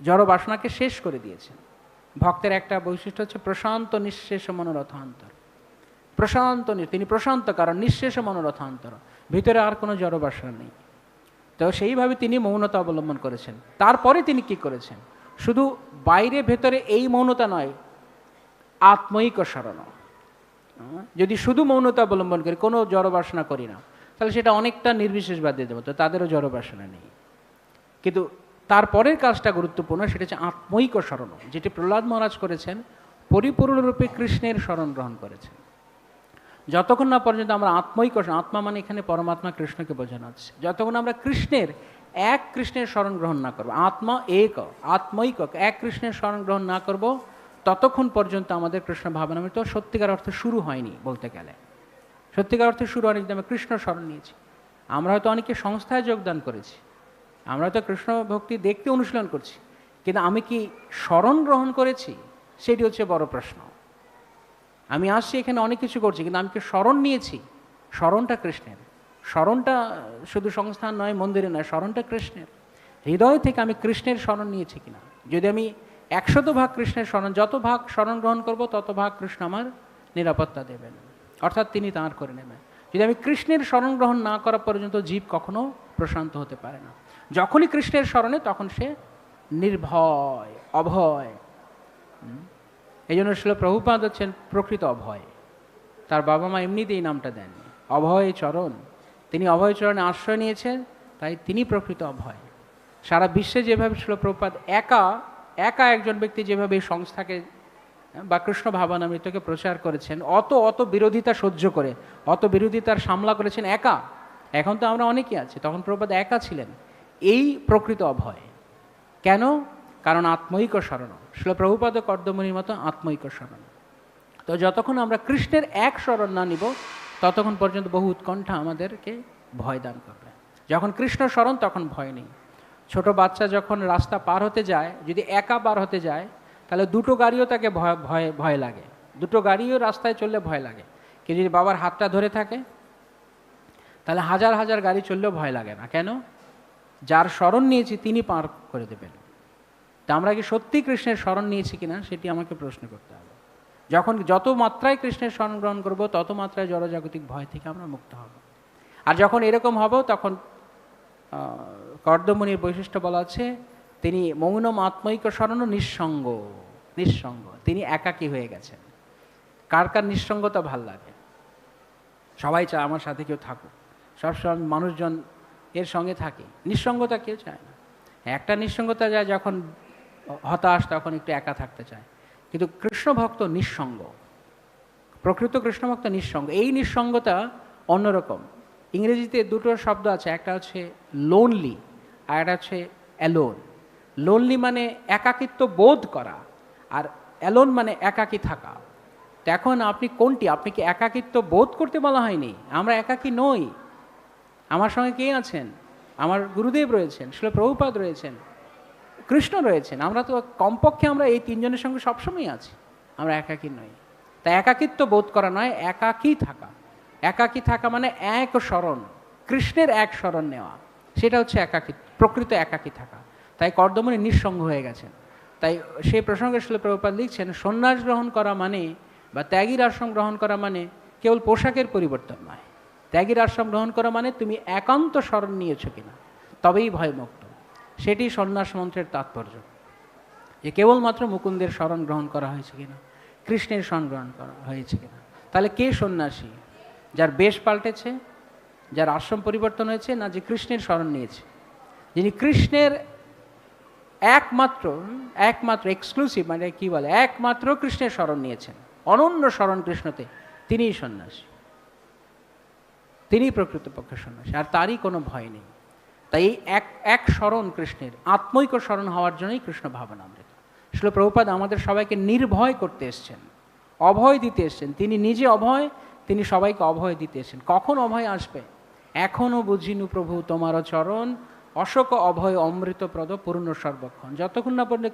জড় বাসনাকে শেষ করে দিয়েছেন। ভক্তের একটা বৈশিষ্ট্য হচ্ছে প্রশান্ত নিঃশেষ মনোরথান্তর। তিনি প্রশান্ত কারণ নিঃশেষ মনোরথান্তর, ভিতরে আর কোনো জড় বাসনা নেই। তো সেইভাবে তিনি মৌনতা অবলম্বন করেছেন। তারপরে তিনি কি করেছেন, শুধু বাইরে ভেতরে এই মৌনতা নয়, আত্মৈক শরণ। যদি শুধু মৌনতা অবলম্বন করি, কোনো জড় বাসনা করি না, তাহলে সেটা অনেকটা নির্বিশেষবাদী দেবো, তো তাদেরও জড় বাসনা নেই। কিন্তু তারপরের কাজটা গুরুত্বপূর্ণ, সেটা হচ্ছে আত্মৈক শরণ, যেটি প্রহ্লাদ মহারাজ করেছেন, পরিপূর্ণরূপে কৃষ্ণের শরণ গ্রহণ করেছেন। যতক্ষণ না পর্যন্ত আমরা আত্মৈক, আত্মা মানে এখানে পরমাত্মা কৃষ্ণকে বোঝানো হচ্ছে, যতক্ষণ আমরা কৃষ্ণের শরণ গ্রহণ না করবো, আত্মা এক আত্মৈক এক কৃষ্ণের শরণ গ্রহণ না করব, ততক্ষণ পর্যন্ত আমাদের কৃষ্ণ ভাবনামৃত সত্যিকার অর্থে শুরু হয়নি। বলতে গেলে সত্যিকার অর্থে শুরু হয়নি, কিন্তু আমরা কৃষ্ণ শরণ নিয়েছি। আমরা হয়তো অনেকে সংস্থায় যোগদান করেছি, আমরা হয়তো কৃষ্ণ ভক্তি দেখতে অনুশীলন করছি, কিন্তু আমি কি শরণ গ্রহণ করেছি, সেটি হচ্ছে বড় প্রশ্ন। আমি আসছি এখানে অনেক কিছু করছি, কিন্তু আমি কি শরণ নিয়েছি? শরণটা কৃষ্ণের, শরণটা শুধু সংস্থান নয়, মন্দিরে নয়, শরণটা কৃষ্ণের। হৃদয় থেকে আমি কৃষ্ণের শরণ নিয়েছি কিনা। যদি আমি 100 ভাগ কৃষ্ণের শরণ, যত ভাগ শরণ গ্রহণ করব তত ভাগ কৃষ্ণ আমার নিরাপত্তা দেবেন, অর্থাৎ তিনি তাঁর করে নেবেন। যদি আমি কৃষ্ণের শরণ গ্রহণ না করা পর্যন্ত জীব কখনো প্রশান্ত হতে পারে না। যখনই কৃষ্ণের শরণে, তখন সে নির্ভয়, অভয়। এই জন্য শিল প্রভুপাদ হচ্ছেন প্রকৃত অভয়। তার বাবা মা এমনিতেই নামটা দেন অভয় চরণ। তিনি অভয় চরণে আশ্রয় নিয়েছেন, তাই তিনি প্রকৃত অভয়। সারা বিশ্বে যেভাবে শিল প্রভুপাদ একা একজন ব্যক্তি যেভাবে এই সংস্থাকে বা কৃষ্ণ ভাবনামৃতকে প্রচার করেছেন, অত বিরোধিতা সহ্য করে, অত বিরোধিতার সামলা করেছেন একা। এখন তো আমরা অনেকেই আছি, তখন প্রভুপাদ একা ছিলেন। এই প্রকৃত অভয়। কেন? কারণ আত্মৈক শরণ। শিল প্রভুপাদ কর্দমণির মতো আত্মৈক শরণ। তো যতক্ষণ আমরা কৃষ্ণের এক শরণ না নিব, ততক্ষণ পর্যন্ত বহু উৎকণ্ঠা আমাদেরকে ভয় দান করবে। যখন কৃষ্ণ শরণ, তখন ভয় নেই। ছোট বাচ্চা যখন রাস্তা পার হতে যায়, যদি একা পার হতে যায়, তাহলে দুটো গাড়িও তাকে ভয় লাগে, দুটো গাড়িও রাস্তায় চললে ভয় লাগে। কিন্তু যদি বাবার হাতটা ধরে থাকে, তাহলে হাজার হাজার গাড়ি চললেও ভয় লাগে না। কেন? যার শরণ নিয়েছি তিনি পার করে দেবেন। তা আমরা কি সত্যি কৃষ্ণের শরণ নিয়েছি কিনা, সেটি আমাকে প্রশ্ন করতে হবে। যত মাত্রায় কৃষ্ণের শরণ গ্রহণ করব, তত মাত্রায় জড়জাগতিক ভয় থেকে আমরা মুক্ত হব। আর যখন এরকম হব, তখন কর্দমণির বৈশিষ্ট্য বলা আছে, তিনি মৌনম আত্মৈক শরণ নিঃসঙ্গ। তিনি একাকী হয়ে গেছেন। কার নিঃসঙ্গতা ভাল লাগে? সবাই চায় আমার সাথে কেউ থাকুক, সবসময় মানুষজন এর সঙ্গে থাকে। নিঃসঙ্গতা কেউ চায় না। একটা নিঃসঙ্গতা যায় যখন হতাশ, তখন একটু একা থাকতে চায়। কিন্তু কৃষ্ণ ভক্ত নিঃসঙ্গ, প্রকৃত কৃষ্ণ ভক্ত নিঃসঙ্গ। এই নিঃসঙ্গতা অন্যরকম। ইংরেজিতে দুটো শব্দ আছে, একটা হচ্ছে লোনলি আর একটা হচ্ছে অ্যালোন। লোনলি মানে একাকিত্ব বোধ করা, আর অ্যালোন মানে একাকী থাকা। তো এখন আপনি কোনটি? আপনি কি একাকিত্ব বোধ করতে বলা হয়নি? আমরা একাকী নই। আমার সঙ্গে কে আছেন? আমার গুরুদেব রয়েছেন, শিল প্রভুপাদ রয়েছেন, কৃষ্ণ রয়েছেন। আমরা তো কমপক্ষে আমরা এই তিনজনের সঙ্গে সবসময় আছি, আমরা একাকী নই। তাই একাকিত্ব বোধ করা নয়, একাকী থাকা। একাকী থাকা মানে এক শরণ, কৃষ্ণের এক শরণ নেওয়া, সেটা হচ্ছে একাকী, প্রকৃত একাকী থাকা। তাই কর্দমণি নিঃসঙ্গ হয়ে গেছেন। তাই সেই প্রসঙ্গে শিল প্রভুপাদ লিখছেন, সন্ন্যাস গ্রহণ করা মানে বা ত্যাগীর আশ্রম গ্রহণ করা মানে কেবল পোশাকের পরিবর্তন নয়। ত্যাগীর আশ্রম গ্রহণ করা মানে তুমি একান্ত শরণ নিয়েছো কিনা, তবেই ভয়মুক্ত। সেটি সন্ন্যাস মন্ত্রের তাৎপর্য, যে কেবলমাত্র মুকুন্দের শরণ গ্রহণ করা হয়েছে কিনা, কৃষ্ণের শরণ গ্রহণ করা হয়েছে কিনা। তাহলে কে সন্ন্যাসী? যার বেশ পাল্টেছে, যার আশ্রম পরিবর্তন হয়েছে, না যে কৃষ্ণের শরণ নিয়েছে? যিনি কৃষ্ণের একমাত্র একমাত্র এক্সক্লুসিভ, মানে কি বলে, একমাত্র কৃষ্ণের শরণ নিয়েছেন, অনন্য শরণ কৃষ্ণতে, তিনিই সন্ন্যাসী, তিনি প্রকৃতপক্ষে সন্ন্যাসী, আর তারই কোনো ভয় নেই। তাই এই এক শরণ কৃষ্ণের, আত্মৈক্য শরণ হওয়ার জন্যই কৃষ্ণ ভাবনামৃত। শ্রীল প্রভুপাদ আমাদের সবাইকে নির্ভয় করতে এসছেন, অভয় দিতে এসছেন। তিনি নিজে অভয়, তিনি সবাইকে অভয় দিতে এসছেন। কখন অভয় আসবে? এখনও বুঝিনু প্রভু তোমার চরণ, অশোক অভয় অমৃতপ্রদ পূর্ণ সর্বক্ষণ। যতক্ষণ না পর্যন্ত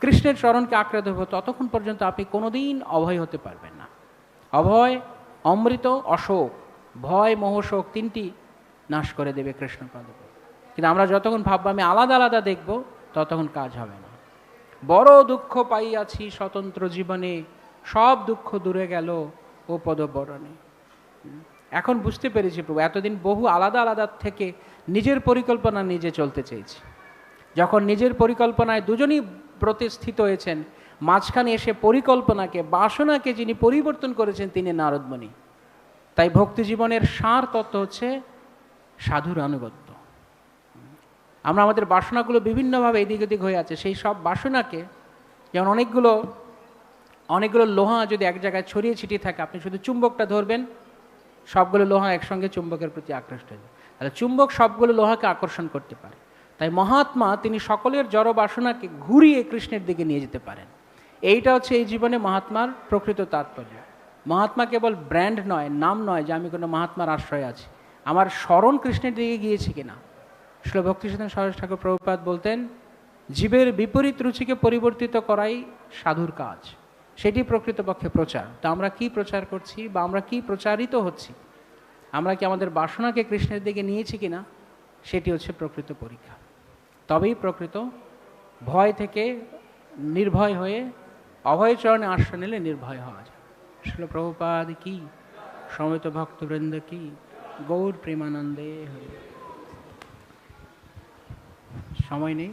কৃষ্ণের চরণকে আঁকড়ে ধরব, ততক্ষণ পর্যন্ত আপনি কোনোদিন অভয় হতে পারবেন না। অভয়, অমৃত, অশোক, ভয়, মোহ, শোক তিনটি নাশ করে দেবে কৃষ্ণপদ। কিন্তু আমরা যতক্ষণ ভাববো আমি আলাদা আলাদা দেখব, ততক্ষণ কাজ হবে না। বড় দুঃখ পাইয়াছি স্বতন্ত্র জীবনে, সব দুঃখ দূরে গেল ও পদবরণে। এখন বুঝতে পেরেছি প্রভু, এতদিন বহু আলাদা আলাদা থেকে নিজের পরিকল্পনা নিজে চলতে চেয়েছি। যখন নিজের পরিকল্পনায় দুজনই প্রতিষ্ঠিত হয়েছেন, মাঝখানে এসে পরিকল্পনাকে, বাসনাকে যিনি পরিবর্তন করেছেন তিনি নারদমণি। তাই ভক্তি জীবনের সার তত্ত্ব হচ্ছে সাধুর আনুগত্য। আমরা আমাদের বাসনাগুলো বিভিন্নভাবে এদিক ওদিক হয়ে আছে, সেই সব বাসনাকে, যেমন অনেকগুলো লোহা যদি এক জায়গায় ছড়িয়ে ছিটিয়ে থাকে, আপনি শুধু চুম্বকটা ধরবেন, সবগুলো লোহা একসঙ্গে চুম্বকের প্রতি আকৃষ্ট হয়ে যায়। তাহলে চুম্বক সবগুলো লোহাকে আকর্ষণ করতে পারে। তাই মহাত্মা তিনি সকলের জড় বাসনাকে ঘুরিয়ে কৃষ্ণের দিকে নিয়ে যেতে পারেন। এইটা হচ্ছে এই জীবনে মহাত্মার প্রকৃত তাৎপর্য। মহাত্মা কেবল ব্র্যান্ড নয়, নাম নয় যে আমি কোনো মহাত্মার আশ্রয় আছি, আমার স্মরণ কৃষ্ণের দিকে গিয়েছে কিনা। শ্রীল ভক্তিসিদ্ধ সরস্বতী ঠাকুর প্রভুপাদ বলতেন, জীবের বিপরীত রুচিকে পরিবর্তিত করাই সাধুর কাজ, সেটি প্রকৃতপক্ষে প্রচার। তা আমরা কি প্রচার করছি বা আমরা কি প্রচারিত হচ্ছি, আমরা কি আমাদের বাসনাকে কৃষ্ণের দিকে নিয়েছি কিনা, সেটি হচ্ছে প্রকৃত পরীক্ষা। তবেই প্রকৃত ভয় থেকে নির্ভয় হয়ে অভয় চরণে আশ্রয় নিলে নির্ভয় হওয়া যায়। শ্রীল প্রভুপাদ কি, সমবেত ভক্তবৃন্দ কি, গৌর প্রেমানন্দে হরি। সময় নেই।